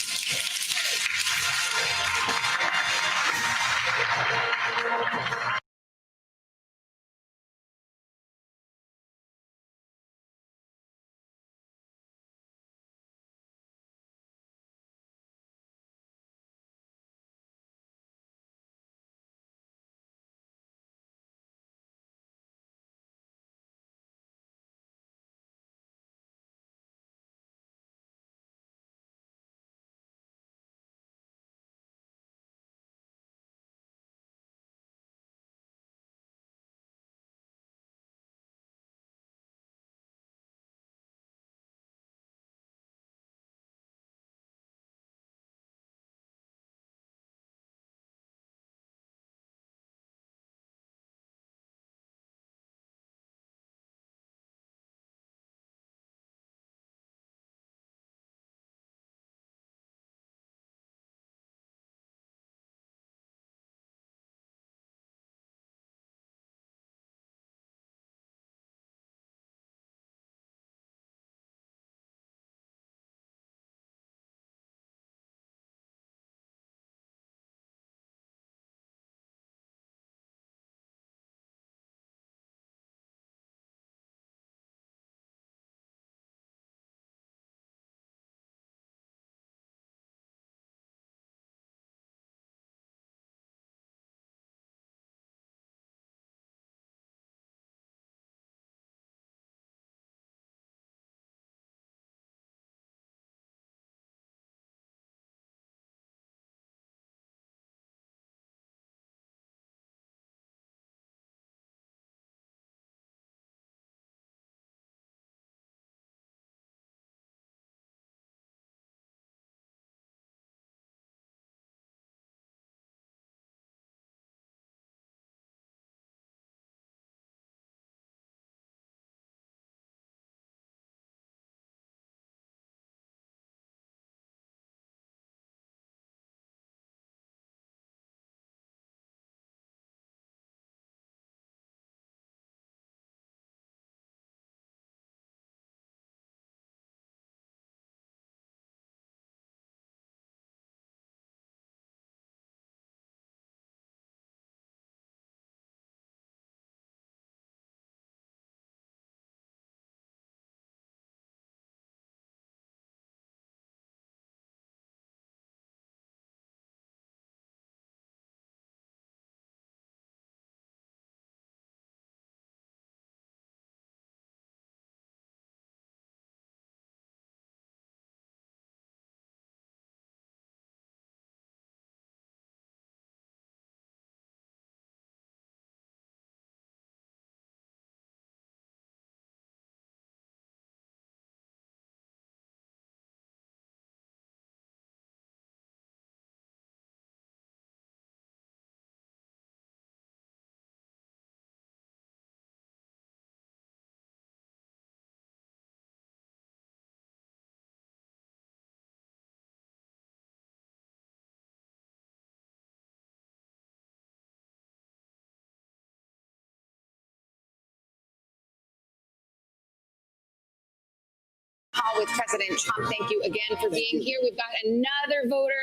hall with President Trump. Thank you again for being here. We've got another voter,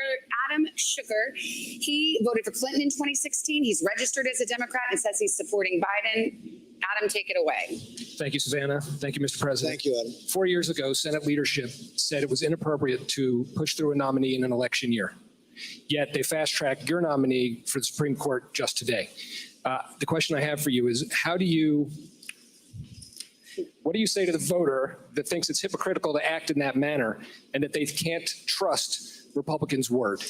Adam Sugar. He voted for Clinton in 2016. He's registered as a Democrat and says he's supporting Biden. Adam, take it away. Thank you, Savannah. Thank you, Mr. President. Thank you, Adam. 4 years ago, Senate leadership said it was inappropriate to push through a nominee in an election year. Yet they fast-tracked your nominee for the Supreme Court just today. The question I have for you is, what do you say to the voter that thinks it's hypocritical to act in that manner and that they can't trust Republicans' word?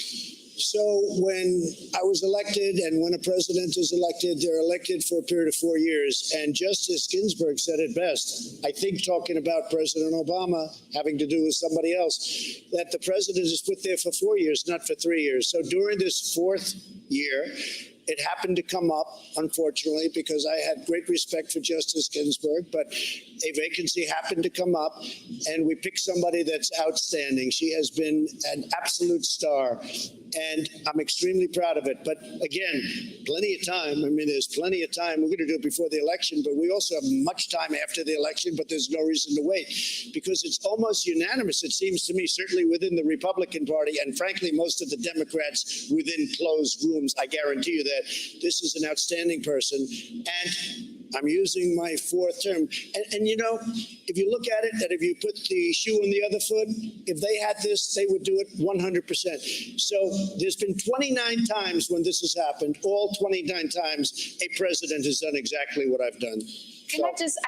So when I was elected and when a president is elected, they're elected for a period of 4 years. And Justice Ginsburg said it best, I think, talking about President Obama having to do with somebody else, that the president is put there for 4 years, not for 3 years. So during this fourth year, it happened to come up, unfortunately, because I had great respect for Justice Ginsburg, but a vacancy happened to come up, and we picked somebody that's outstanding. She has been an absolute star, and I'm extremely proud of it. But again, plenty of time. I mean, there's plenty of time. We're going to do it before the election, but we also have much time after the election, but there's no reason to wait because it's almost unanimous, it seems to me, certainly within the Republican Party, and frankly, most of the Democrats within closed rooms. I guarantee you that this is an outstanding person, and I'm using my fourth term. And you know, if you look at it, that if you put the shoe on the other foot, if they had this, they would do it 100%. So there's been 29 times when this has happened. All 29 times a president has done exactly what I've done. Can I just,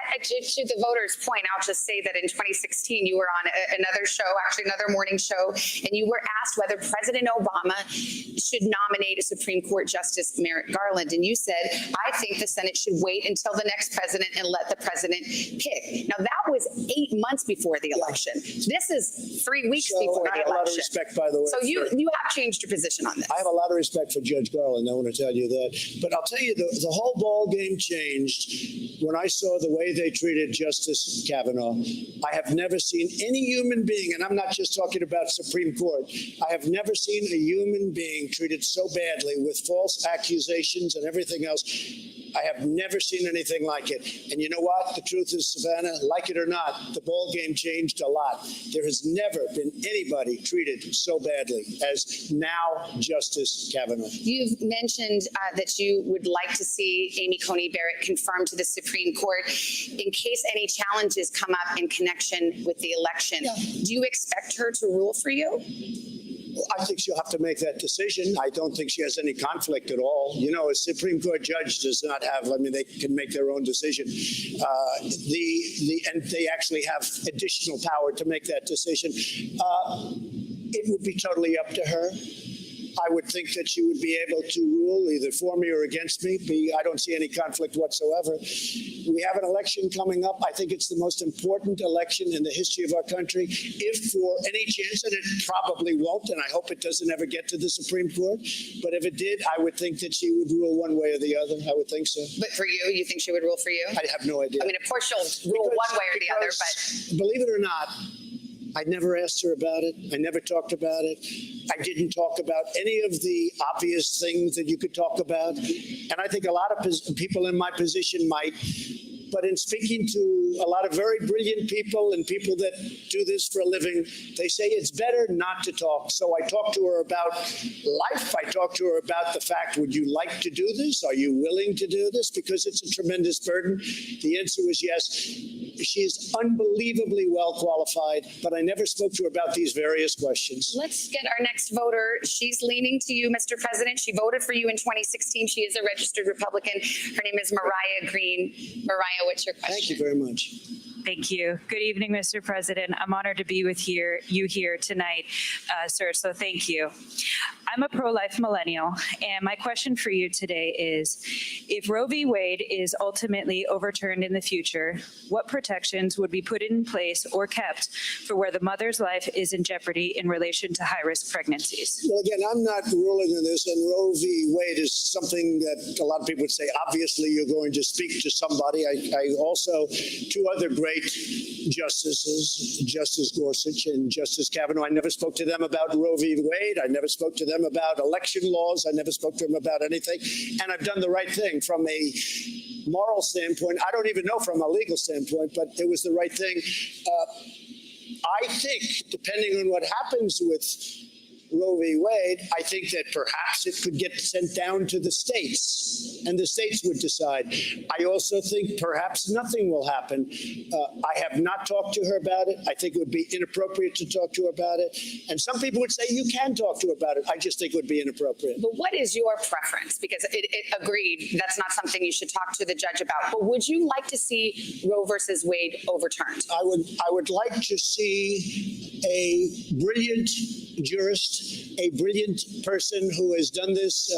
to the voters' point, I'll just say that in 2016, you were on another show, actually another morning show, and you were asked whether President Obama should nominate a Supreme Court Justice Merrick Garland. And you said, I think the Senate should wait until the next president and let the president pick. Now, that was 8 months before the election. This is 3 weeks before the election. I have a lot of respect, by the way. So you have changed your position on this. I have a lot of respect for Judge Garland, I want to tell you that. But I'll tell you, the whole ball game changed when I saw the way they treated Justice Kavanaugh. I have never seen any human being, and I'm not just talking about Supreme Court, I have never seen a human being treated so badly with false accusations and everything else. I have never seen anything like it. And you know what? The truth is, Savannah, like it or not, the ball game changed a lot. There has never been anybody treated so badly as now Justice Kavanaugh. You've mentioned that you would like to see Amy Coney Barrett confirmed to the Supreme Court in case any challenges come up in connection with the election. Yeah. Do you expect her to rule for you? I think she'll have to make that decision. I don't think she has any conflict at all. You know, a Supreme Court judge does not have, I mean, they can make their own decision. And they actually have additional power to make that decision. It would be totally up to her. I would think that she would be able to rule either for me or against me. I don't see any conflict whatsoever. We have an election coming up. I think it's the most important election in the history of our country. If for any chance, and it probably won't, and I hope it doesn't ever get to the Supreme Court, but if it did, I would think that she would rule one way or the other. I would think so. But for you think she would rule for you? I have no idea. I mean, of course she'll rule one way or the other, but... Believe it or not, I never asked her about it. I never talked about it. I didn't talk about any of the obvious things that you could talk about. And I think a lot of people in my position might. But in speaking to a lot of very brilliant people and people that do this for a living, they say it's better not to talk. So I talked to her about life. I talked to her about the fact, would you like to do this? Are you willing to do this? Because it's a tremendous burden. The answer was yes. She's unbelievably well qualified, but I never spoke to her about these various questions. Let's get our next voter. She's leaning to you, Mr. President. She voted for you in 2016. She is a registered Republican. Her name is Mariah Green. Mariah, what's your question? Thank you very much. Thank you. Good evening, Mr. President. I'm honored to be with you here tonight, sir, so thank you. I'm a pro-life millennial, and my question for you today is, if Roe v. Wade is ultimately overturned in the future, what protections would be put in place or kept for where the mother's life is in jeopardy in relation to high-risk pregnancies? Well, again, I'm not ruling on this, and Roe v. Wade is something that a lot of people would say, obviously, you're going to speak to somebody. I also, two other great justices, Justice Gorsuch and Justice Kavanaugh, I never spoke to them about Roe v. Wade. I never spoke to them about election laws. I never spoke to them about anything. And I've done the right thing from a moral standpoint. I don't even know from a legal standpoint, but it was the right thing. I think, depending on what happens with Roe v. Wade, I think that perhaps it could get sent down to the states, and the states would decide. I also think perhaps nothing will happen. I have not talked to her about it. I think it would be inappropriate to talk to her about it. And some people would say you can talk to her about it. I just think it would be inappropriate. But what is your preference? Because it agreed, that's not something you should talk to the judge about. But would you like to see Roe versus Wade overturned? I would like to see a brilliant jurist, a brilliant person who has done this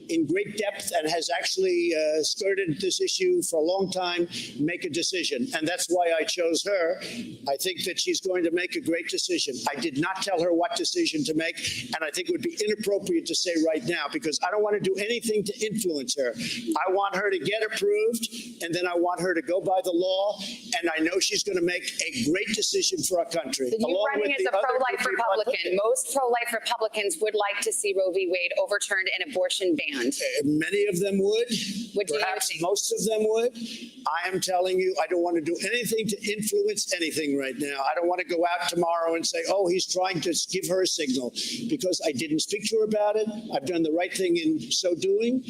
in great depth and has actually skirted this issue for a long time, make a decision. And that's why I chose her. I think that she's going to make a great decision. I did not tell her what decision to make, and I think it would be inappropriate to say right now, because I don't want to do anything to influence her. I want her to get approved, and then I want her to go by the law, and I know she's going to make a great decision for our country. Then you running as a pro-life Republican. Most pro-life Republicans would like to see Roe v. Wade overturned and abortion banned. Many of them would. What do you Perhaps think? most of them would. I am telling you, I don't want to do anything to influence anything right now. I don't want to go out tomorrow and say, oh, he's trying to give her a signal, because I didn't speak to her about it. I've done the right thing in so doing.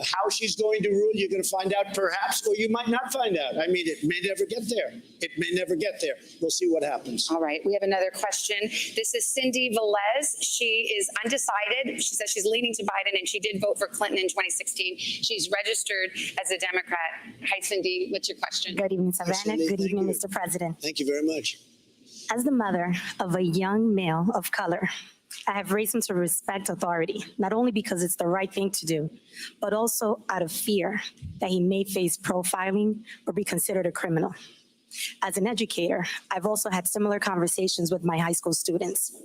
How she's going to rule, you're going to find out perhaps, or you might not find out. I mean, it may never get there. It may never get there. We'll see what happens. All right, we have another question. This is Cindy Velez. She is undecided. She says she's leaning to Biden, and she did vote for Clinton in 2016. She's registered as a Democrat. Hi, Cindy. What's your question? Good evening, Savannah. Cindy. Good Thank evening, you. Mr. President. Thank you very much. As the mother of a young male of color, I have raised him to respect authority, not only because it's the right thing to do, but also out of fear that he may face profiling or be considered a criminal. As an educator, I've also had similar conversations with my high school students.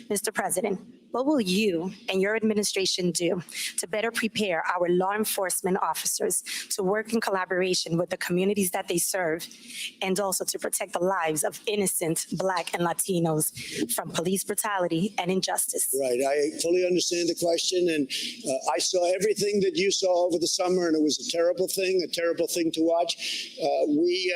Mr. President, what will you and your administration do to better prepare our law enforcement officers to work in collaboration with the communities that they serve, and also to protect the lives of innocent Black and Latinos from police brutality and injustice? Right. I fully understand the question, and I saw everything that you saw over the summer, and it was a terrible thing to watch. We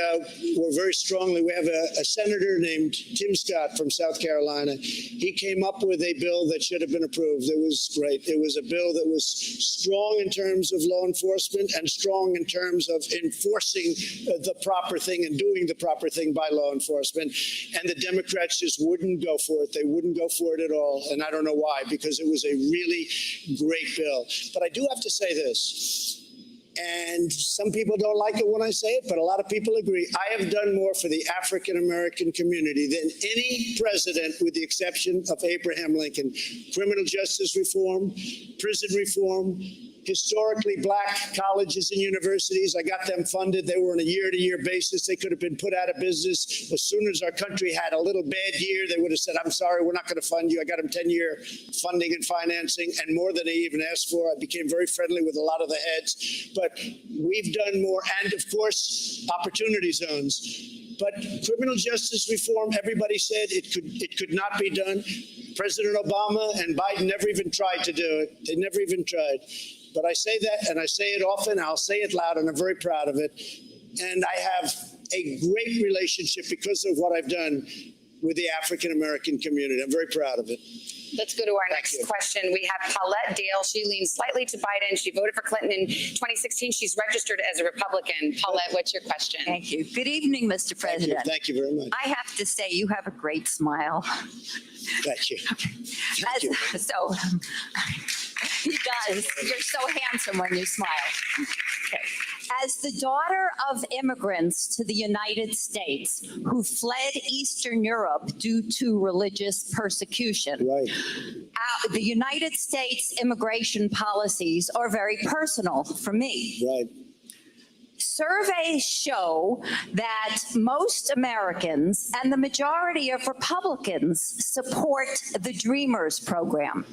were very strongly, we have a senator named Tim Scott from South Carolina. He came up with a bill that should have been approved. It was great. It was a bill that was strong in terms of law enforcement and strong in terms of enforcing the proper thing and doing the proper thing by law enforcement. And the Democrats just wouldn't go for it. They wouldn't go for it at all. And I don't know why, because it was a really great bill. But I do have to say this. And some people don't like it when I say it, but a lot of people agree. I have done more for the African-American community than any president, with the exception of Abraham Lincoln. Criminal justice reform, prison reform, historically Black colleges and universities. I got them funded. They were on a year-to-year basis. They could have been put out of business. As soon as our country had a little bad year, they would have said, I'm sorry, we're not going to fund you. I got them 10-year funding and financing, and more than they even asked for. I became very friendly with a lot of the heads. But we've done more. And, of course, opportunity zones. But criminal justice reform, everybody said it could not be done. President Obama and Biden never even tried to do it. They never even tried. But I say that, and I say it often, I'll say it loud, and I'm very proud of it. And I have a great relationship because of what I've done with the African-American community. I'm very proud of it. Let's go to our next question. We have Paulette Dale. She leans slightly to Biden. She voted for Clinton in 2016. She's registered as a Republican. Paulette, what's your question? Thank you. Good evening, Mr. President. Thank you very much. I have to say, you have a great smile. Thank you. Thank you. So, he does. You're so handsome when you smile. Okay. As the daughter of immigrants to the United States who fled Eastern Europe due to religious persecution, Right. The United States immigration policies are very personal for me. Right. Surveys show that most Americans and the majority of Republicans support the Dreamers program.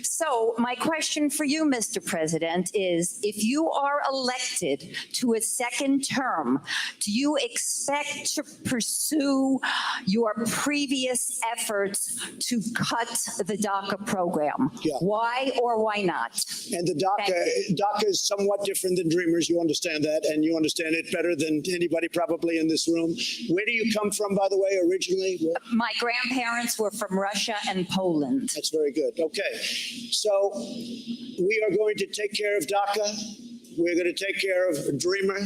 So my question for you, Mr. President, is if you are elected to a second term, do you expect to pursue your previous efforts to cut the DACA program? Yeah. Why or why not? And the DACA is somewhat different than Dreamers. You understand that. and you understand it better than anybody probably in this room. Where do you come from, by the way, originally? My grandparents were from Russia and Poland. That's very good. Okay. So we are going to take care of DACA. We're going to take care of Dreamer.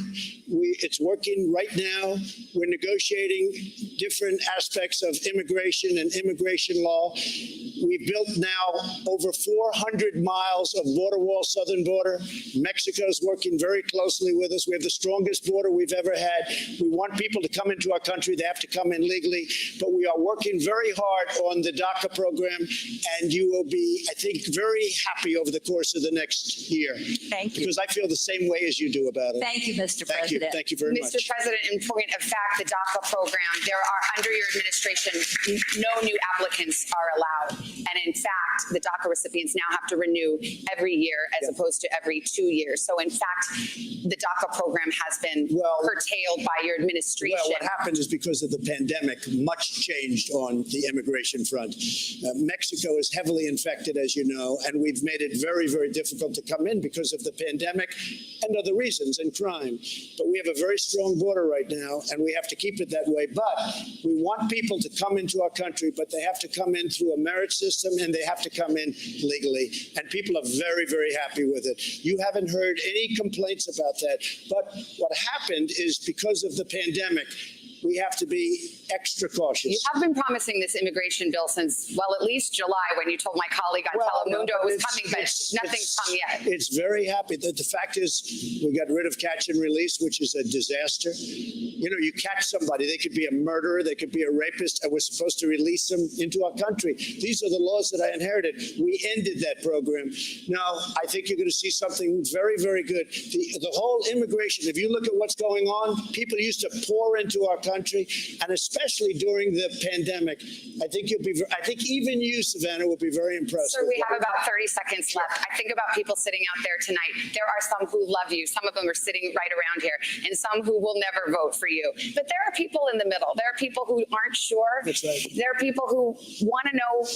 It's working right now. We're negotiating different aspects of immigration and immigration law. We've built now over 400 miles of border wall, southern border. Mexico's working very closely with us. We have the strongest border we've ever had. We want people to come into our country. They have to come in legally, but we are working very hard on the DACA program, and you will be, I think, very happy over the course of the next year. Thank you. Because I feel the same way as you do about it. Thank you, Mr. Thank you. President. Thank you very much. Mr. President, in point of fact, the DACA program, there are, under your administration, no new applicants are allowed. And in fact, the DACA recipients now have to renew every year as opposed to every 2 years. So in fact, the DACA program has been curtailed by your administration. Well, what happened is because of the pandemic, much changed on the immigration front. Mexico is heavily infected, as you know, and we've made it very, very difficult to come in because of the pandemic and other reasons, and crime. But we have a very strong border right now, and we have to keep it that way. But we want people to come into our country, but they have to come in through a merit system, and they have to come in legally. And people are very, very happy with it. You haven't heard any complaints about that. But what happened is because of the pandemic, we have to be extra cautious. You have been promising this immigration bill since, well, at least July, when you told my colleague on Telemundo it was coming, but nothing's come yet. It's very happy. The fact is, we got rid of catch and release, which is a disaster. You know, you catch somebody, they could be a murderer, they could be a rapist, and we're supposed to release them into our country. These are the laws that I inherited. We ended that program. Now, I think you're going to see something very, very good. The whole immigration, if you look at what's going on, people used to pour into our country, and especially during the pandemic. I think even you, Savannah, will be very impressed. Sir, we have about 30 seconds left. I think about people sitting out there tonight. There are some who love you. Some of them are sitting right around here, and some who will never vote for you. But there are people in the middle. There are people who aren't sure. That's right. There are people who want to know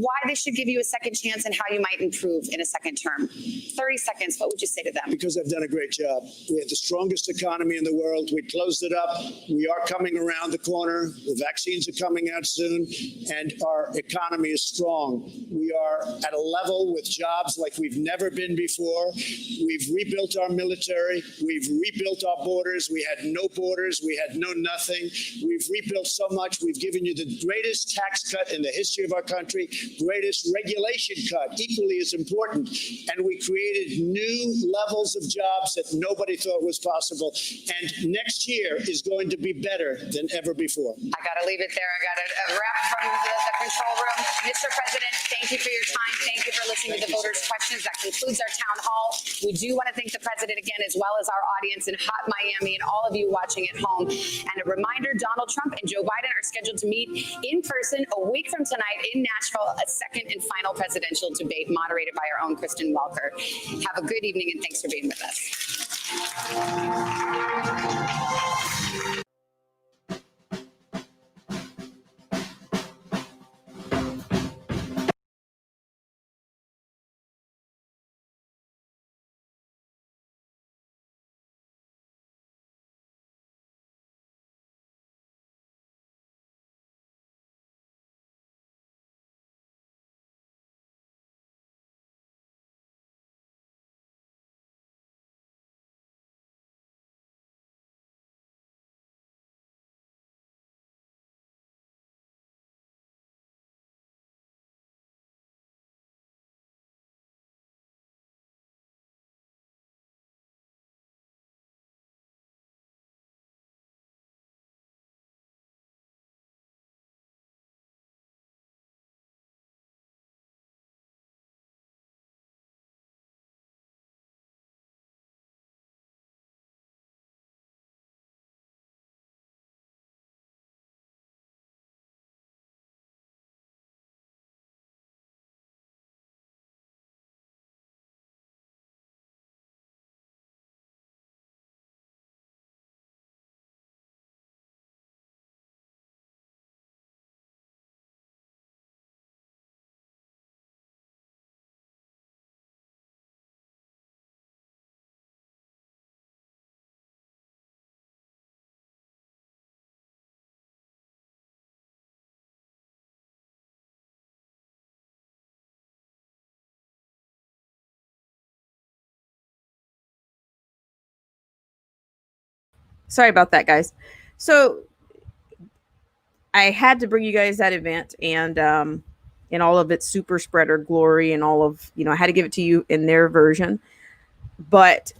why they should give you a second chance and how you might improve in a second term. 30 seconds. What would you say to them? Because I've done a great job. We had the strongest economy in the world. We closed it up. We are coming around the corner. The vaccines are coming out soon, and our economy is strong. We are at a level with jobs like we've never been before. We've rebuilt our military. We've rebuilt our borders. We had no borders. We had no nothing. We've rebuilt so much. We've given you the greatest tax cut in the history of our country, greatest regulation cut, equally as important. And we created new levels of jobs that nobody thought was possible. And next year is going to be better than ever before. I got to leave it there. I got a wrap from the control room. Mr. President, thank you for your time. Thank you for listening to the voters' questions. That concludes our town hall. We do want to thank the president again, as well as our audience in hot Miami and all of you watching at home. And a reminder, Donald Trump and Joe Biden are scheduled to meet in person a week from tonight in Nashville, a second and final presidential debate moderated by our own Kristen Welker. Have a good evening, and thanks for being with us. Sorry about that, guys. So I had to bring you guys that event and in all of its super spreader glory and all of, I had to give it to you in their version. But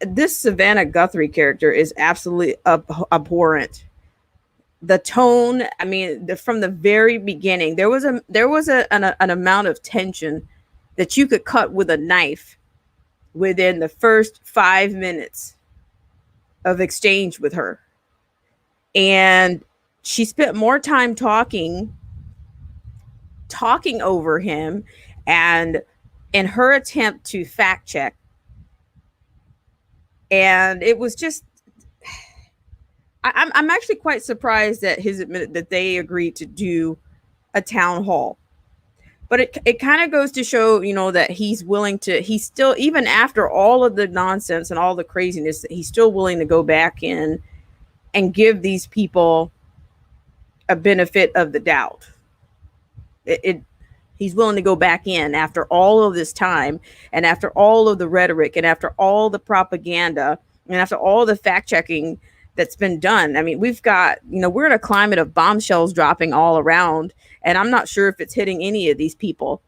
this Savannah Guthrie character is absolutely abhorrent. The tone, I mean, from the very beginning, there was an amount of tension that you could cut with a knife within the first 5 minutes of exchange with her. And she spent more time talking over him, and in her attempt to fact check. And it was just, I'm actually quite surprised that that they agreed to do a town hall. But it kind of goes to show, that he's still, even after all of the nonsense and all the craziness, that he's still willing to go back in and give these people a benefit of the doubt. He's willing to go back in after all of this time and after all of the rhetoric and after all the propaganda and after all the fact checking that's been done. I mean, we've got, we're in a climate of bombshells dropping all around, and I'm not sure if it's hitting any of these people.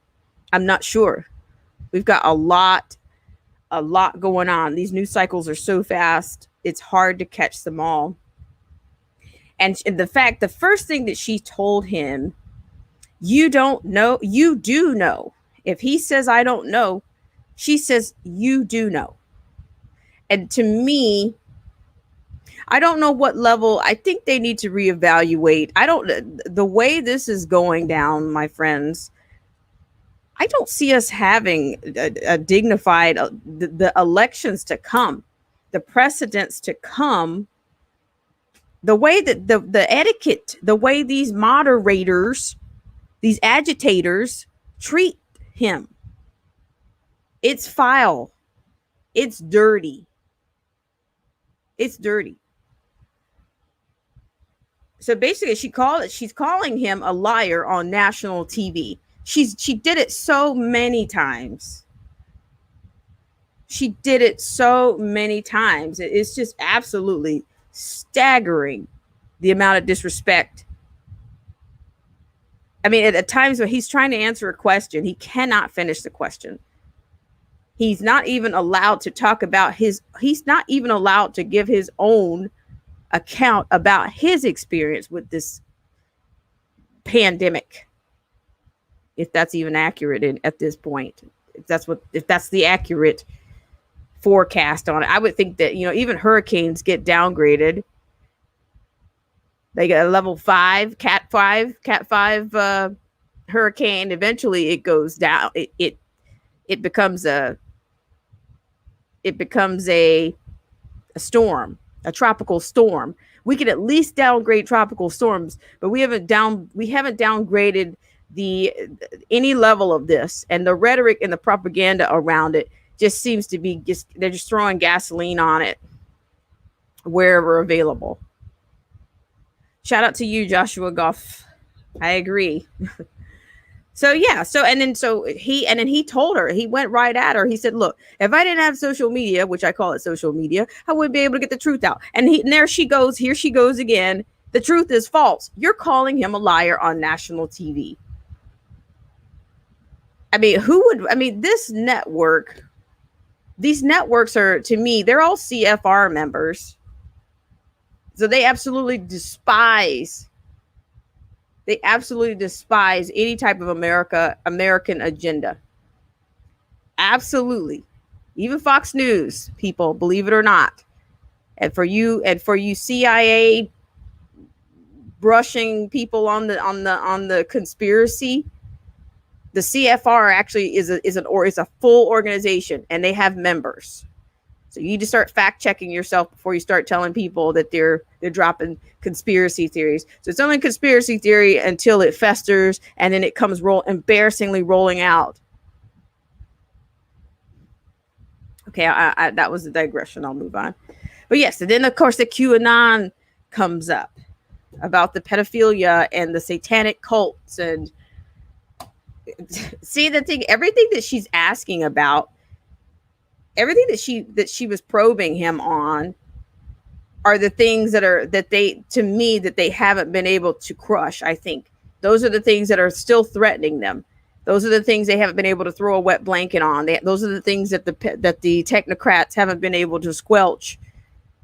I'm not sure. We've got a lot going on. These news cycles are so fast. It's hard to catch them all. And the first thing that she told him, you don't know, you do know. If he says, I don't know, she says, you do know. And to me, I don't know what level. I think they need to reevaluate. The way this is going down, my friends, I don't see us having a dignified, the elections to come, the precedents to come, the way that the etiquette, the way these moderators, these agitators treat him. It's foul. It's dirty. It's dirty. So basically, she's calling him a liar on national TV. She did it so many times. She did it so many times. It's just absolutely staggering, the amount of disrespect. I mean, at times when he's trying to answer a question, he cannot finish the question. He's not even allowed to talk about he's not even allowed to give his own account about his experience with this pandemic. If that's even accurate at this point, if that's the accurate forecast on it. I would think that, even hurricanes get downgraded. They get a level 5, cat 5 hurricane. Eventually it goes down. It becomes a storm, a tropical storm. We could at least downgrade tropical storms, but we haven't downgraded any level of this. And the rhetoric and the propaganda around it just seems to be they're just throwing gasoline on it wherever available. Shout out to you, Joshua Goff. I agree. So yeah, and then he told her, he went right at her. He said, look, if I didn't have social media, which I call it social media, I wouldn't be able to get the truth out. And here she goes again. The truth is false. You're calling him a liar on national TV. I mean, these networks are, to me, they're all CFR members. So they absolutely despise any type of American agenda. Absolutely. Even Fox News people, believe it or not. And for you CIA brushing people on the conspiracy, the CFR actually is a full organization, and they have members. So you need to start fact checking yourself before you start telling people that they're dropping conspiracy theories. So it's only a conspiracy theory until it festers, and then it comes embarrassingly rolling out. Okay, that was a digression. I'll move on. But yes, and then of course the QAnon comes up about the pedophilia and the satanic cults, and see the thing, everything that she's asking about, everything that she was probing him on, are the things that they haven't been able to crush. I think those are the things that are still threatening them. Those are the things they haven't been able to throw a wet blanket on. Those are the things that the technocrats haven't been able to squelch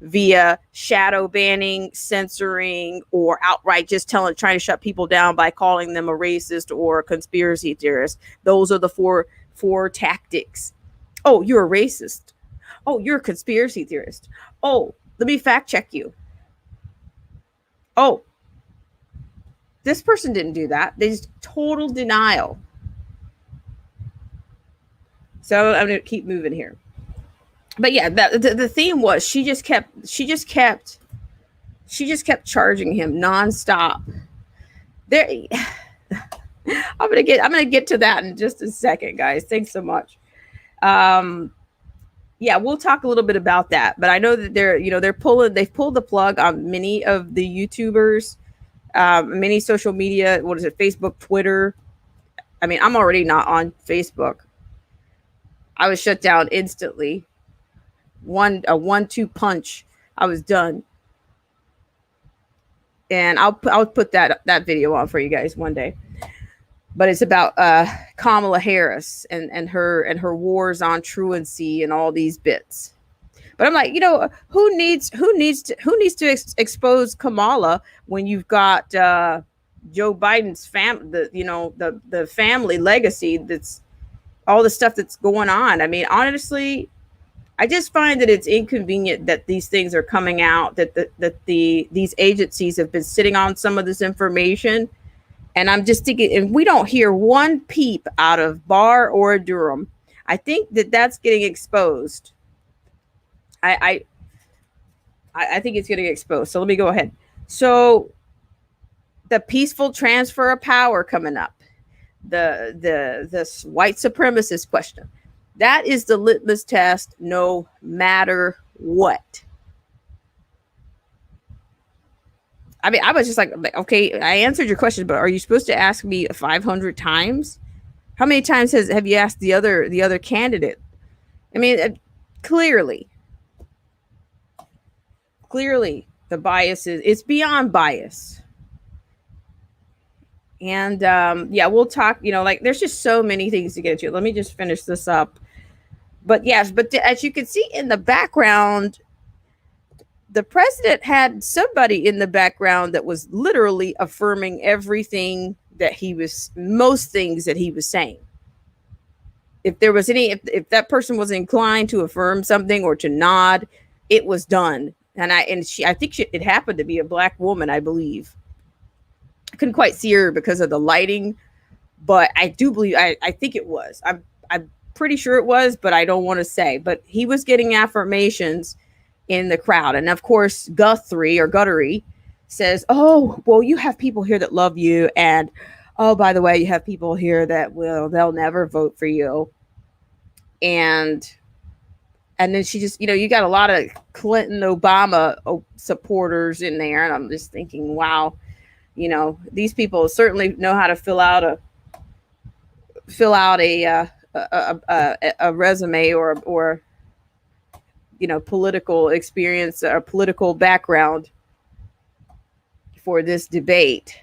via shadow banning, censoring, or outright just trying to shut people down by calling them a racist or a conspiracy theorist. Those are the four tactics. Oh, you're a racist. Oh, you're a conspiracy theorist. Oh, let me fact check you. Oh, this person didn't do that. They just total denial. So I'm going to keep moving here. But yeah, the theme was she just kept charging him nonstop. There, I'm gonna get to that in just a second, guys. Thanks so much. Yeah, we'll talk a little bit about that. But I know that they've pulled the plug on many of the YouTubers, many social media. What is it? Facebook, Twitter. I mean, I'm already not on Facebook. I was shut down instantly. A 1-2 punch, I was done. And I'll put that video on for you guys one day. But it's about Kamala Harris and her wars on truancy and all these bits. But I'm like, who needs to expose Kamala when you've got Joe Biden's the family legacy, that's all the stuff that's going on. I mean, honestly, I just find that it's inconvenient that these things are coming out, that these agencies have been sitting on some of this information. And I'm just thinking, if we don't hear one peep out of Barr or Durham, I think that's getting exposed. I think it's getting exposed. So let me go ahead. So the peaceful transfer of power coming up, the white supremacist question. That is the litmus test, no matter what. I mean, I was just like, okay, I answered your question, but are you supposed to ask me 500 times? How many times have you asked the other candidate? I mean, clearly, the bias it's beyond bias. And yeah, we'll talk, there's just so many things to get to. Let me just finish this up. But yes, as you can see in the background, the president had somebody in the background that was literally affirming most things that he was saying. If there was if that person was inclined to affirm something or to nod, it was done. And I think it happened to be a black woman, I believe. I couldn't quite see her because of the lighting, but I do believe, I think it was. I'm pretty sure it was, but I don't want to say. But he was getting affirmations in the crowd. And of course, Guttery says, oh, well, you have people here that love you. And, oh, by the way, you have people here that they'll never vote for you. And then she just, you got a lot of Clinton, Obama supporters in there. And I'm just thinking, wow, these people certainly know how to fill out a resume or political experience or political background for this debate.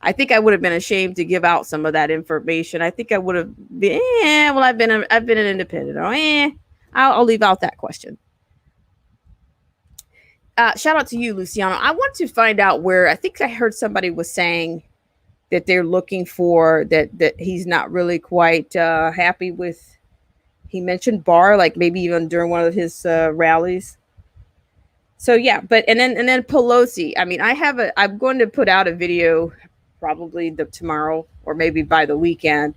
I think I would have been ashamed to give out some of that information. I think I would have been, I've been an independent. I'll leave out that question. Shout out to you, Luciano. I want to find out where, I think I heard somebody was saying that they're looking for that he's not really quite happy with. He mentioned Barr, like maybe even during one of his rallies. So yeah, and then Pelosi. I mean, I'm going to put out a video probably tomorrow or maybe by the weekend.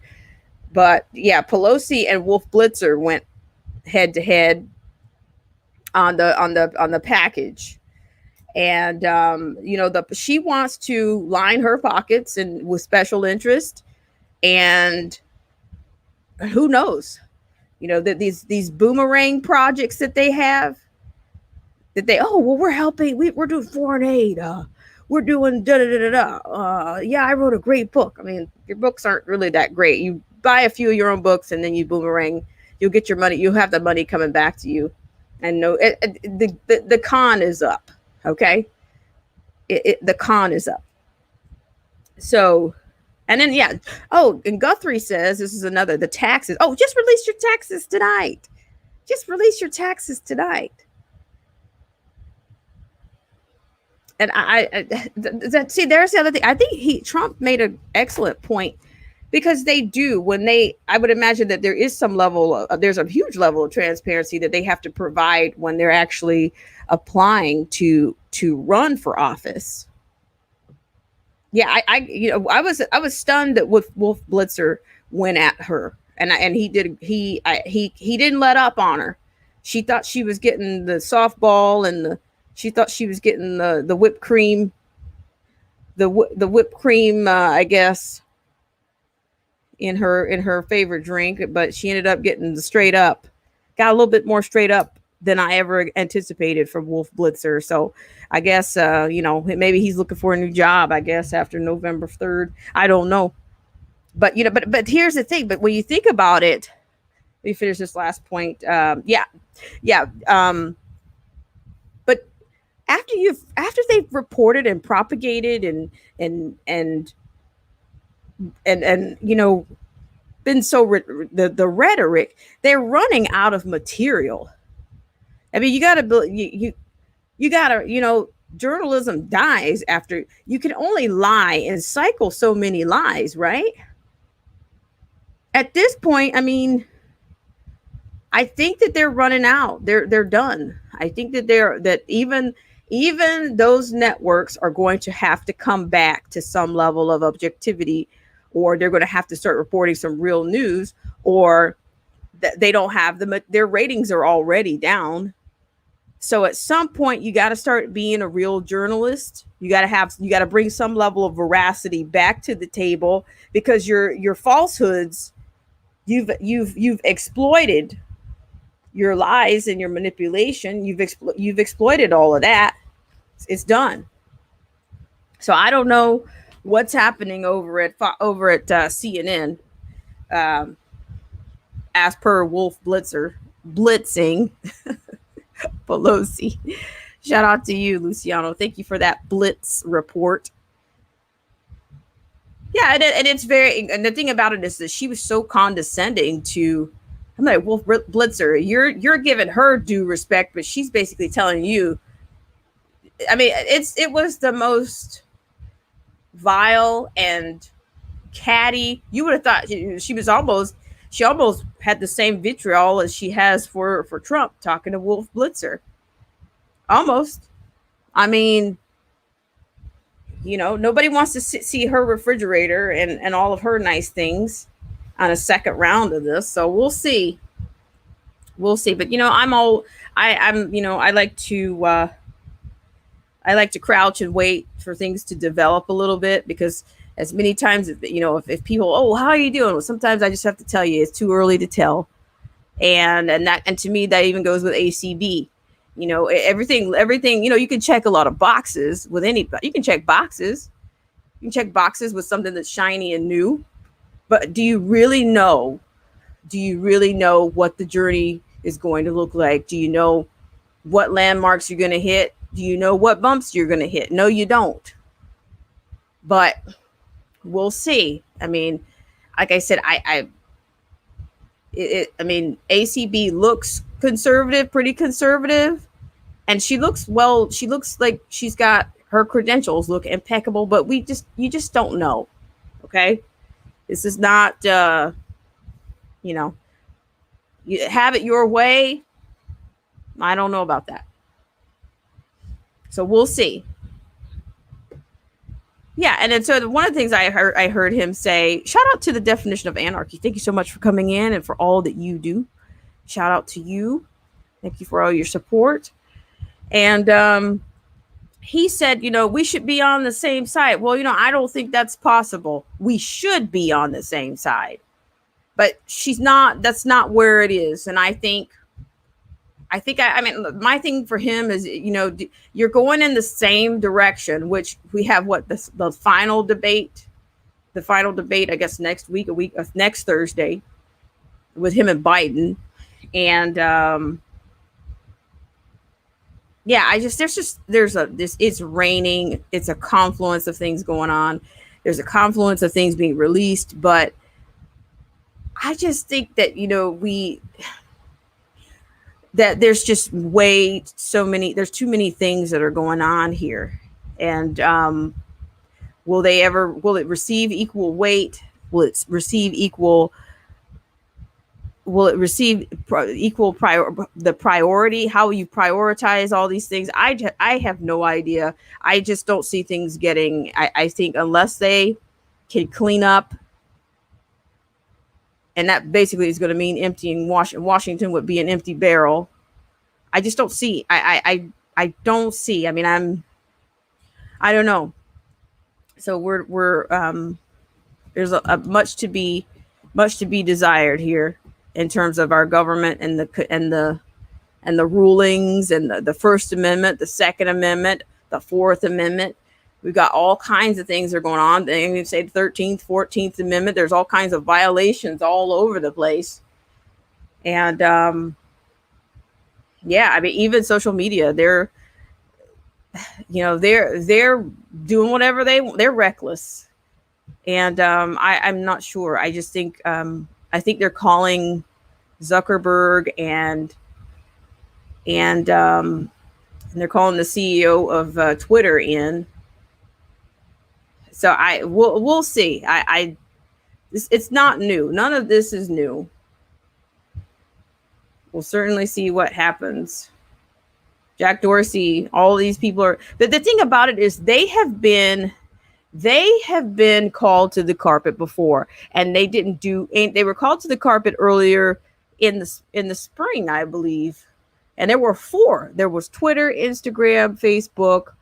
But yeah, Pelosi and Wolf Blitzer went head to head on the package. And she wants to line her pockets and with special interest, and who knows, that these boomerang projects that they have, we're helping, we're doing foreign aid, we're doing yeah, I wrote a great book. I mean, your books aren't really that great. You buy a few of your own books and then you boomerang, you'll get your money, you'll have the money coming back to you. And no, the con is up. Okay. The con is up. So, and then, yeah. Oh, and Guthrie says, this is another, the taxes. Oh, just release your taxes tonight. Just release your taxes tonight. And see, there's the other thing. I think Trump made an excellent point, because they do, I would imagine that there is some level there's a huge level of transparency that they have to provide when they're actually applying to run for office. Yeah, I was stunned that Wolf Blitzer went at her, and he didn't let up on her. She thought she was getting the softball, and she thought she was getting the whipped cream, the whipped cream, I guess, in her favorite drink, but she ended up getting the straight up. Got a little bit more straight up than I ever anticipated from Wolf Blitzer. So I guess, maybe he's looking for a new job, I guess, after November 3rd. I don't know. But, but here's the thing. But when you think about it, let me finish this last point. But after they've reported and propagated and been so the rhetoric, they're running out of material. I mean, you gotta, journalism dies after you can only lie and cycle so many lies, right? At this point, I mean, I think that they're running out. They're done. I think that even those networks are going to have to come back to some level of objectivity, or they're going to have to start reporting some real news, or they don't have their ratings are already down. So at some point you got to start being a real journalist. You got to bring some level of veracity back to the table, because your falsehoods, you've exploited your lies and your manipulation. You've exploited all of that. It's done. So I don't know what's happening over at CNN, as per Wolf Blitzer blitzing Pelosi. Shout out to you, Luciano. Thank you for that blitz report. Yeah, and it's and the thing about it is that she was so condescending to. I'm like, Wolf Blitzer, you're giving her due respect, but she's basically telling you. I mean, it was the most vile and catty. You would have thought she almost had the same vitriol as she has for Trump, talking to Wolf Blitzer. Almost. I mean, nobody wants to see her refrigerator and all of her nice things on a second round of this. So we'll see. But I like to crouch and wait for things to develop a little bit, because as many times, if people, oh, how are you doing? Well, sometimes I just have to tell you it's too early to tell. And to me, that even goes with ACB. Everything, you can check a lot of boxes with anybody. You can check boxes. You can check boxes with something that's shiny and new. But do you really know? Do you really know what the journey is going to look like? Do you know what landmarks you're going to hit? Do you know what bumps you're going to hit? No, you don't. But we'll see. I mean, like I said, I mean, ACB looks conservative, pretty conservative, and she looks like she's got her credentials look impeccable, but you just don't know. Okay. This is not, you have it your way. I don't know about that. So we'll see. Yeah, and then so one of the things I heard him say, shout out to the Definition of Anarchy. Thank you so much for coming in and for all that you do. Shout out to you. Thank you for all your support. And he said, we should be on the same side. Well, I don't think that's possible. We should be on the same side. But she's not. That's not where it is. And I mean, my thing for him is, you're going in the same direction, which we have the final debate, I guess next Thursday with him and Biden. And yeah, it's raining. It's a confluence of things going on. There's a confluence of things being released, but I just think that, that there's just there's too many things that are going on here. And will it receive equal weight? Will it receive equal the priority? How will you prioritize all these things? I have no idea. I just don't see things getting, I think unless they can clean up, and that basically is going to mean emptying Washington would be an empty barrel. I just don't see. I don't see. I mean, I don't know. So there's a much to be desired here in terms of our government and the rulings and the First Amendment, the Second Amendment, the Fourth Amendment. We've got all kinds of things that are going on. They even say the 13th, 14th Amendment. There's all kinds of violations all over the place. And yeah, I mean, even social media, they're doing whatever they're reckless. And I'm not sure. I just think I think they're calling Zuckerberg and they're calling the CEO of Twitter in. So we'll see. It's not new. None of this is new. We'll certainly see what happens. Jack Dorsey, all these people are. But the thing about it is they have been called to the carpet before, and they didn't do. They were called to the carpet earlier in the spring, I believe, and there were 4. There was Twitter, Instagram, Facebook,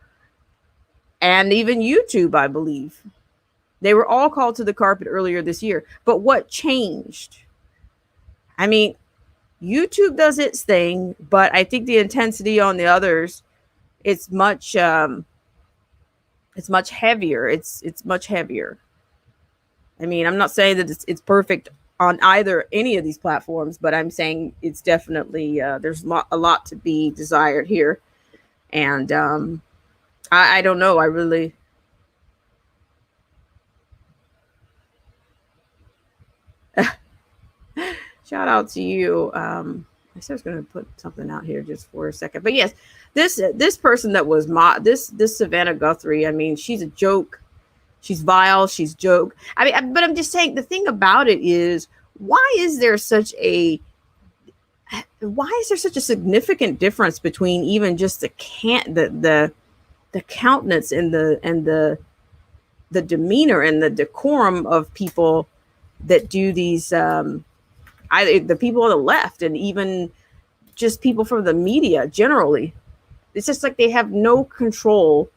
and even YouTube, I believe. They were all called to the carpet earlier this year. But what changed? I mean, YouTube does its thing, but I think the intensity on the others, it's much heavier. It's much heavier. I mean, I'm not saying that it's perfect on any of these platforms, but I'm saying it's definitely there's a lot to be desired here. And I don't know. I really. Shout out to you. I said I was going to put something out here just for a second, but yes, this person that was this Savannah Guthrie. I mean, she's a joke. She's vile. She's joke. I mean, but I'm just saying the thing about it is, why is there such a significant difference between even just the countenance and the demeanor and the decorum of people that do these the people on the left, and even just people from the media generally. It's just like they have no control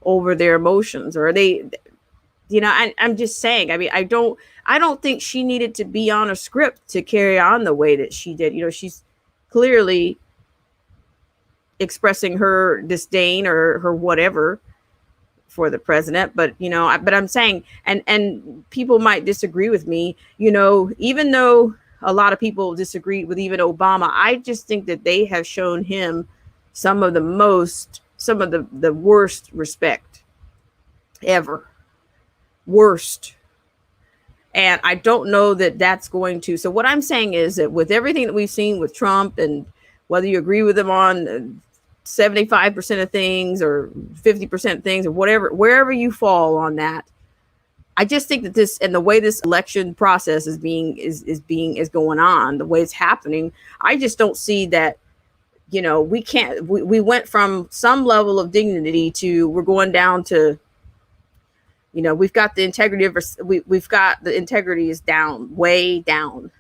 over their emotions, or I'm just saying, I mean, I don't think she needed to be on a script to carry on the way that she did. She's clearly expressing her disdain or her whatever for the president, but I'm saying, and people might disagree with me, even though a lot of people disagreed with even Obama, I just think that they have shown him some of the worst respect ever. Worst. And I don't know that that's going to. So what I'm saying is that with everything that we've seen with Trump, and whether you agree with him on 75% of things or 50% of things or whatever, wherever you fall on that, I just think that this, and the way this election process is going on, the way it's happening, I just don't see that, we went from some level of dignity to, we're going down to, we've got the integrity is down, way down.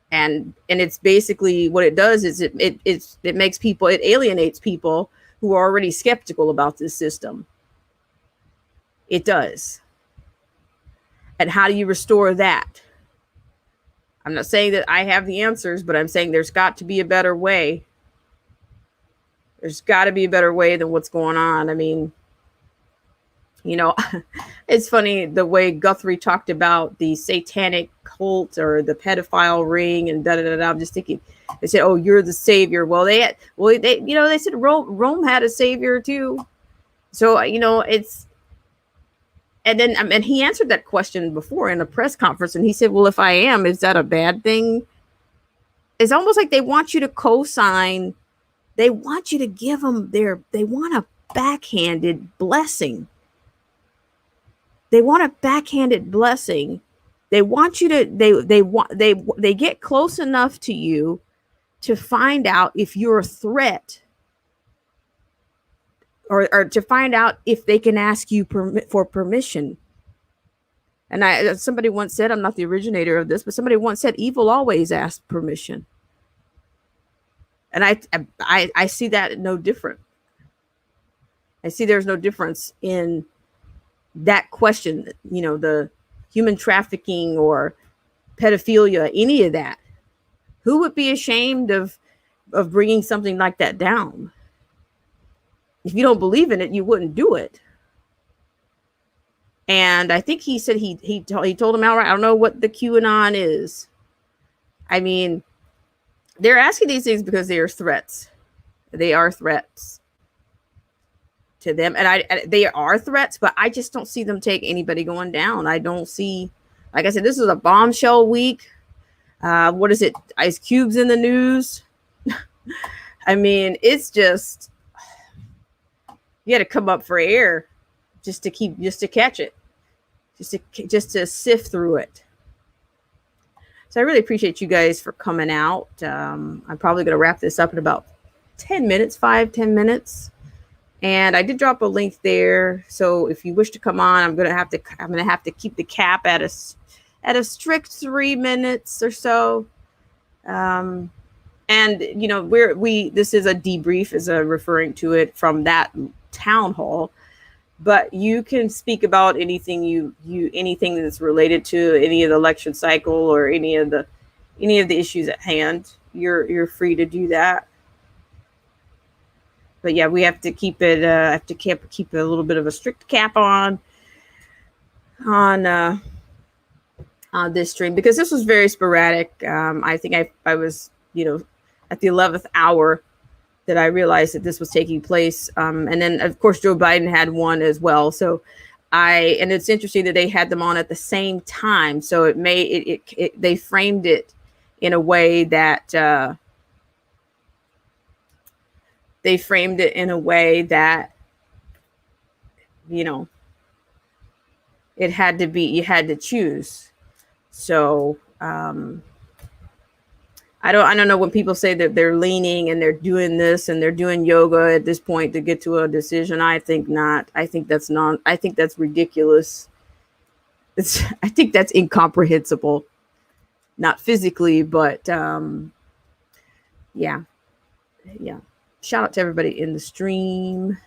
And it's basically what it does is it alienates people who are already skeptical about this system. It does. And how do you restore that? I'm not saying that I have the answers, but I'm saying there's got to be a better way. There's got to be a better way than what's going on. I mean, You know, it's funny the way Guthrie talked about the satanic cult or the pedophile ring and da da da da. I'm just thinking, they said, "Oh, you're the savior." Well, they said Rome had a savior too. So it's and he answered that question before in a press conference, and he said, "Well, if I am, is that a bad thing?" It's almost like they want you to co-sign. They want you to give them they want a backhanded blessing. They want a backhanded blessing. They want you to they get close enough to you to find out if you're a threat, or to find out if they can ask you for permission. And somebody once said, I'm not the originator of this, but somebody once said, evil always asks permission. And I see that no different. I see there's no difference in that question, the human trafficking or pedophilia, any of that. Who would be ashamed of bringing something like that down? If you don't believe in it, you wouldn't do it. And I think he said he told him outright, I don't know what the QAnon is. I mean, they're asking these things because they are threats. They are threats to them, and they are threats, but I just don't see them take anybody going down. I don't see, like I said, this is a bombshell week. What is it? Ice Cube's in the news. I mean, it's just, you got to come up for air just to catch it, just to sift through it. So I really appreciate you guys for coming out. I'm probably going to wrap this up in about 10 minutes, 5-10 minutes. And I did drop a link there. So if you wish to come on, I'm going to have to keep the cap at a strict 3 minutes or so. And this is a debrief, as I'm referring to it, from that town hall. But you can speak about anything anything that's related to any of the election cycle or any of the issues at hand. You're free to do that. But yeah, we have to keep it. Keep a little bit of a strict cap on this stream, because this was very sporadic. I think I was at the 11th hour that I realized that this was taking place. And then of course Joe Biden had one as well. So and it's interesting that they had them on at the same time. So they framed it in a way that it had to be, you had to choose. So I don't know when people say that they're leaning and they're doing this and they're doing yoga at this point to get to a decision. I think not. I think that's ridiculous. I think that's incomprehensible. Not physically, but yeah. Shout out to everybody in the stream.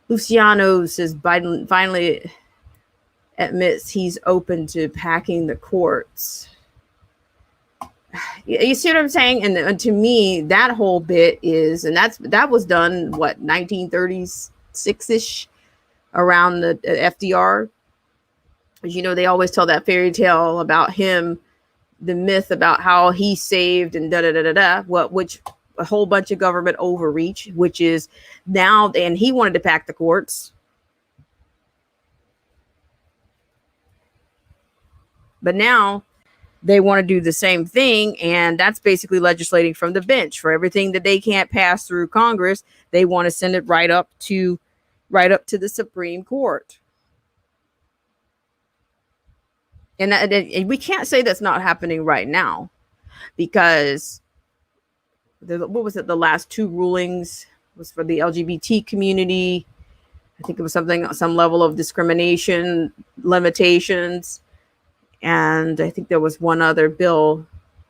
Luciano says Biden finally admits he's open to packing the courts. You see what I'm saying? And to me, that whole bit is, and that was done, 1936-ish, around the FDR. As you know, they always tell that fairy tale about him, the myth about how he saved and which a whole bunch of government overreach, which is now, and he wanted to pack the courts. But now they want to do the same thing, and that's basically legislating from the bench. For everything that they can't pass through Congress, they want to send it right up to the Supreme Court. And we can't say that's not happening right now, because what was it? The last two rulings was for the LGBT community. I think it was some level of discrimination limitations. And I think there was one other bill,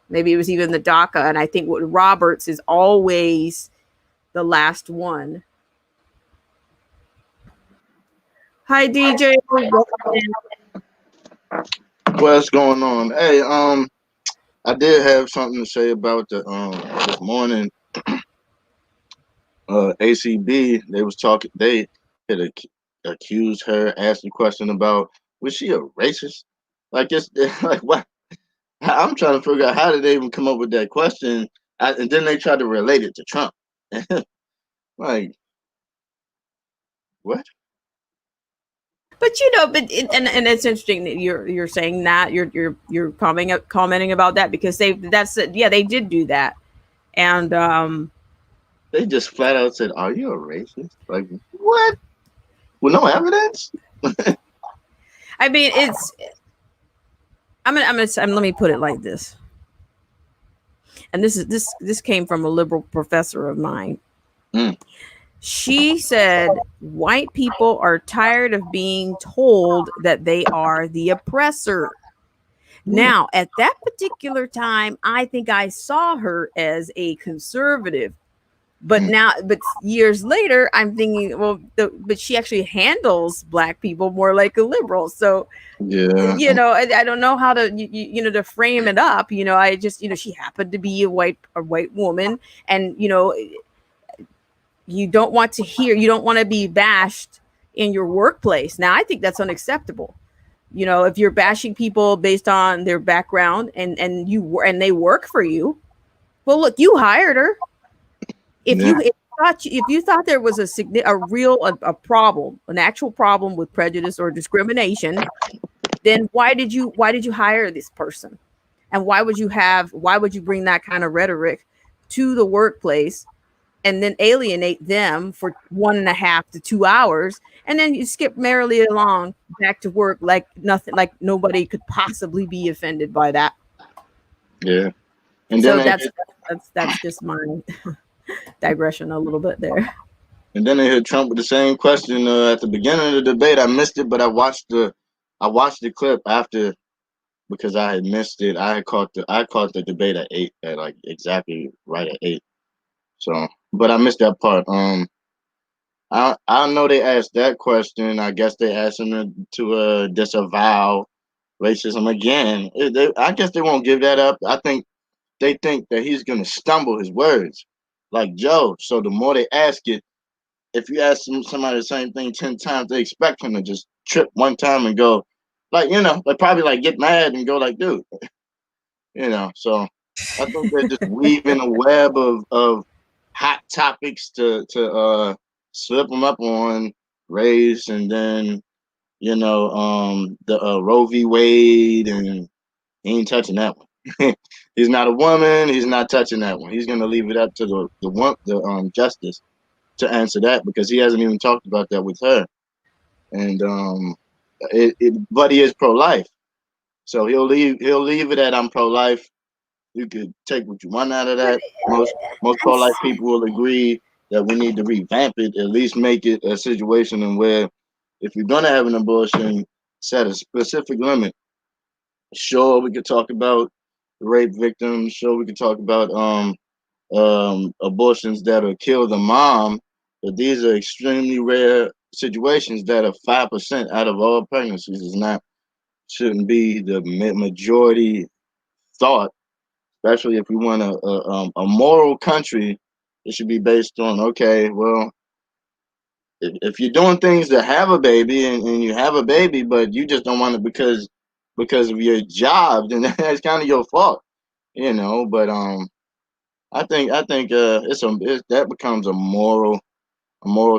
maybe it was even the DACA. And I think what Roberts is always the last one. Hi, DJ. What's going on? Hey, I did have something to say about the this morning. ACB, they was talking. They hit accused her, asked the question about, was she a racist? Like, it's like, what? I'm trying to figure out how did they even come up with that question, and then they tried to relate it to Trump. Like, what? But and it's interesting that you're saying that you're commenting about that, because they did do that, and They just flat out said, "Are you a racist?" Like, what? With no evidence? I mean, let me put it like this, and this came from a liberal professor of mine. Mm. She said, white people are tired of being told that they are the oppressor. Now, at that particular time, I think I saw her as a conservative. But years later, I'm thinking, well, but she actually handles black people more like a liberal. So, Yeah. I don't know how to, to frame it up. I just, she happened to be a white woman, and, you don't want to be bashed in your workplace. Now, I think that's unacceptable. If you're bashing people based on their background and they work for you, well, look, you hired her. If you thought there was a problem, an actual problem with prejudice or discrimination, then why did you hire this person? And why would you bring that kind of rhetoric to the workplace and then alienate them for 1.5 to 2 hours, and then you skip merrily along back to work like nothing, like nobody could possibly be offended by that? Yeah. And so then that's just my digression a little bit there. And then they hit Trump with the same question at the beginning of the debate. I missed it, but I watched the clip after, because I had missed it. I caught the debate at 8, at like exactly right at 8. So, but I missed that part. I know they asked that question. I guess they asked him to disavow racism again. I guess they won't give that up. I think they think that he's gonna stumble his words, like Joe. So the more they ask it, if you ask somebody the same thing 10 times, they expect him to just trip one time and go, like, they probably like get mad and go like, dude, So I think they're just weaving a web of hot topics to slip them up on race, and then the Roe v. Wade, and he ain't touching that one. He's not a woman. He's not touching that one. He's gonna leave it up to the justice to answer that, because he hasn't even talked about that with her. And but he is pro-life, so he'll leave it at, I'm pro-life. You could take what you want out of that. Most pro-life people will agree that we need to revamp it, at least make it a situation in where, if you're gonna have an abortion, set a specific limit. Sure, we could talk about rape victims. Sure, we could talk about abortions that'll kill the mom, but these are extremely rare situations that are 5% out of all pregnancies. Shouldn't be the majority thought, especially if we want a moral country. It should be based on, okay, well, if you're doing things to have a baby, and you have a baby, but you just don't want it because of your job, then that's kind of your fault, But I think that becomes a moral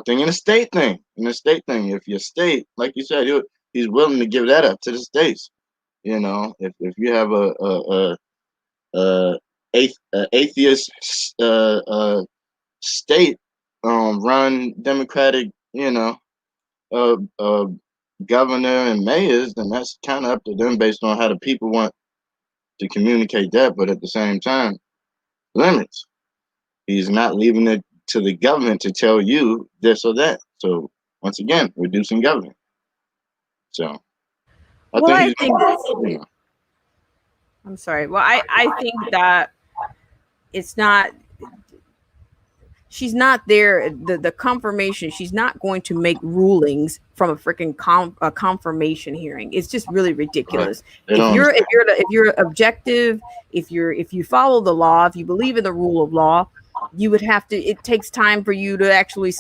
thing, and a state thing. If your state, like you said, he's willing to give that up to the states. If you have a atheist state run Democratic, governor and mayors, then that's kind of up to them based on how the people want to communicate that. But at the same time, limits. He's not leaving it to the government to tell you this or that. So once again, reducing government. So I think I'm sorry. Well, I think that it's not. She's not there. The confirmation. She's not going to make rulings from a freaking confirmation hearing. It's just really ridiculous. Right. If you're objective, if you follow the law, if you believe in the rule of law, you would have to, it takes time for you to actually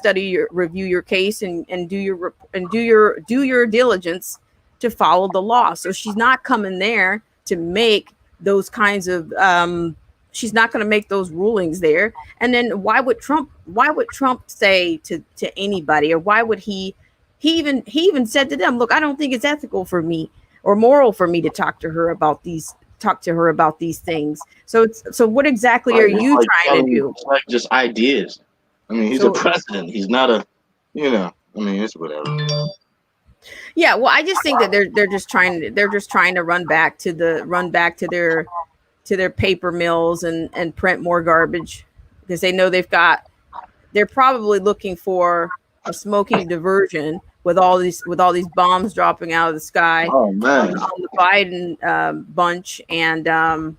review your case and do your diligence to follow the law. So she's not coming there to make those kinds of she's not going to make those rulings there. And then why would Trump say to anybody, or why would he even said to them, look, I don't think it's ethical for me or moral for me to talk to her about these things. So what exactly are you trying to do? It's like just ideas. I mean, he's a president. He's not a, I mean, it's whatever. Yeah, well, I just think that they're just trying to run back to their paper mills and print more garbage, because they know they're probably looking for a smoking diversion with all these bombs dropping out of the sky on the Biden bunch, and I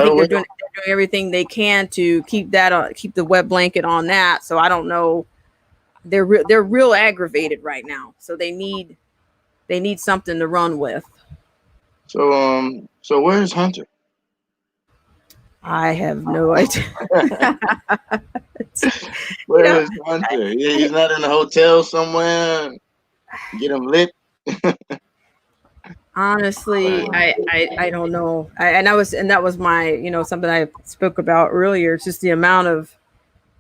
think they're doing everything they can to keep the wet blanket on that. So I don't know. They're real aggravated right now. So they need something to run with. So where's Hunter? I have no idea. Where's Hunter? He's not in a hotel somewhere. Get him lit. Honestly, I don't know. That was my, something I spoke about earlier. It's just the amount of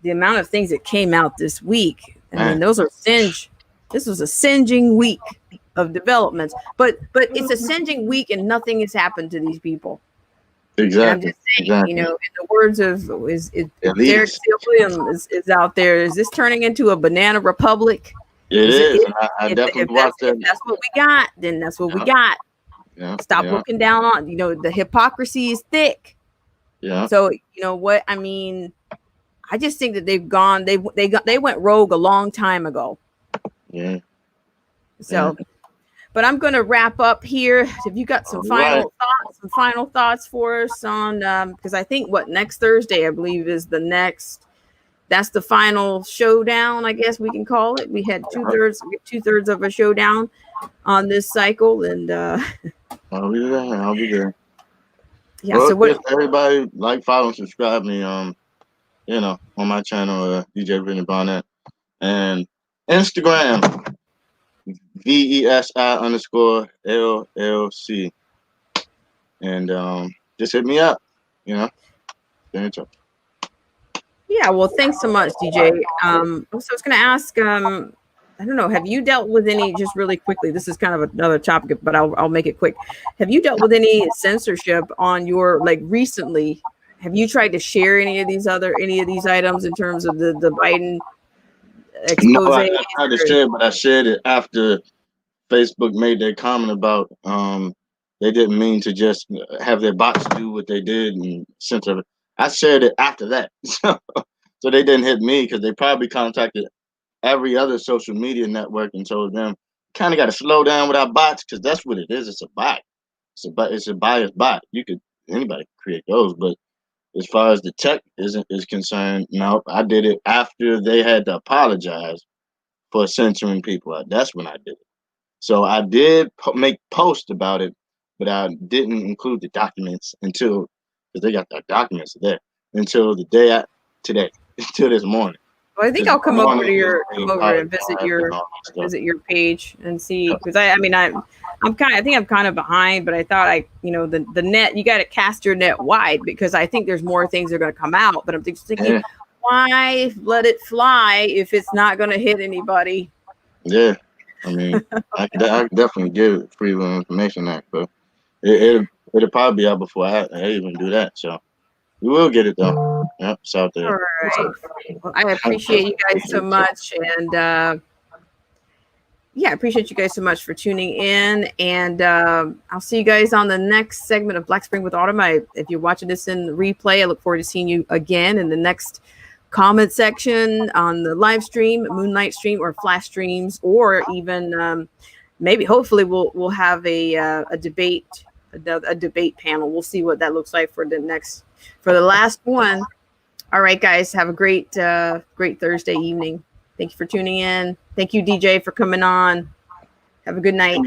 things that came out this week. I mean, those are singe. This was a singeing week of developments, but it's a singeing week and nothing has happened to these people. Exactly. I'm just saying, in the words of Derek Steele Williams is out there. Is this turning into a banana republic? It is. I definitely watched that. If that's what we got, then that's what we got. Yeah. Stop looking down on, the hypocrisy is thick. Yeah. So you know what I mean. I just think that they went rogue a long time ago. Yeah. So, but I'm going to wrap up here. Have you got some final thoughts for us on? Because I think next Thursday, I believe, is that's the final showdown, I guess we can call it. We had two-thirds of a showdown on this cycle, and I'll be there. Yeah. Well, So what? Everybody follow, and subscribe me. On my channel, DJ Brittany Barnett, and Instagram, VESI_LLC, and just hit me up. Stay in touch. Yeah, well, thanks so much, DJ. So I was going to ask, I don't know, have you dealt with any, just really quickly, this is kind of another topic, but I'll make it quick. Have you dealt with any censorship on your, recently? Have you tried to share any of these items in terms of the Biden expose? No, I tried to share it, but I shared it after Facebook made their comment about they didn't mean to just have their bots do what they did and censor it. I shared it after that. So they didn't hit me, because they probably contacted every other social media network and told them, kind of got to slow down with our bots, because that's what it is. It's a bot. It's a biased bot. Anybody can create those, but as far as the tech is concerned, no, I did it after they had to apologize for censoring people. That's when I did it. So I did make posts about it, but I didn't include the documents because they got the documents there, until the day today, until this morning. Well, I think I'll come over and visit your page and see, because I think I'm kind of behind, but I thought the net, you got to cast your net wide, because I think there's more things that are going to come out, but I'm just thinking, why let it fly if it's not going to hit anybody? Yeah, I mean, I can definitely give Freedom of Information Act, but it'll probably be out before I even do that. So we will get it though. Yep, it's out there. All right. Well, I appreciate you guys so much, and I appreciate you guys so much for tuning in. And I'll see you guys on the next segment of Black Spring with Autumn. If you're watching this in replay, I look forward to seeing you again in the next comment section on the live stream, Moonlight stream, or flash streams, or even maybe, hopefully, we'll have a debate panel. We'll see what that looks like for the last one. All right, guys, have a great Thursday evening. Thank you for tuning in. Thank you, DJ, for coming on. Have a good night.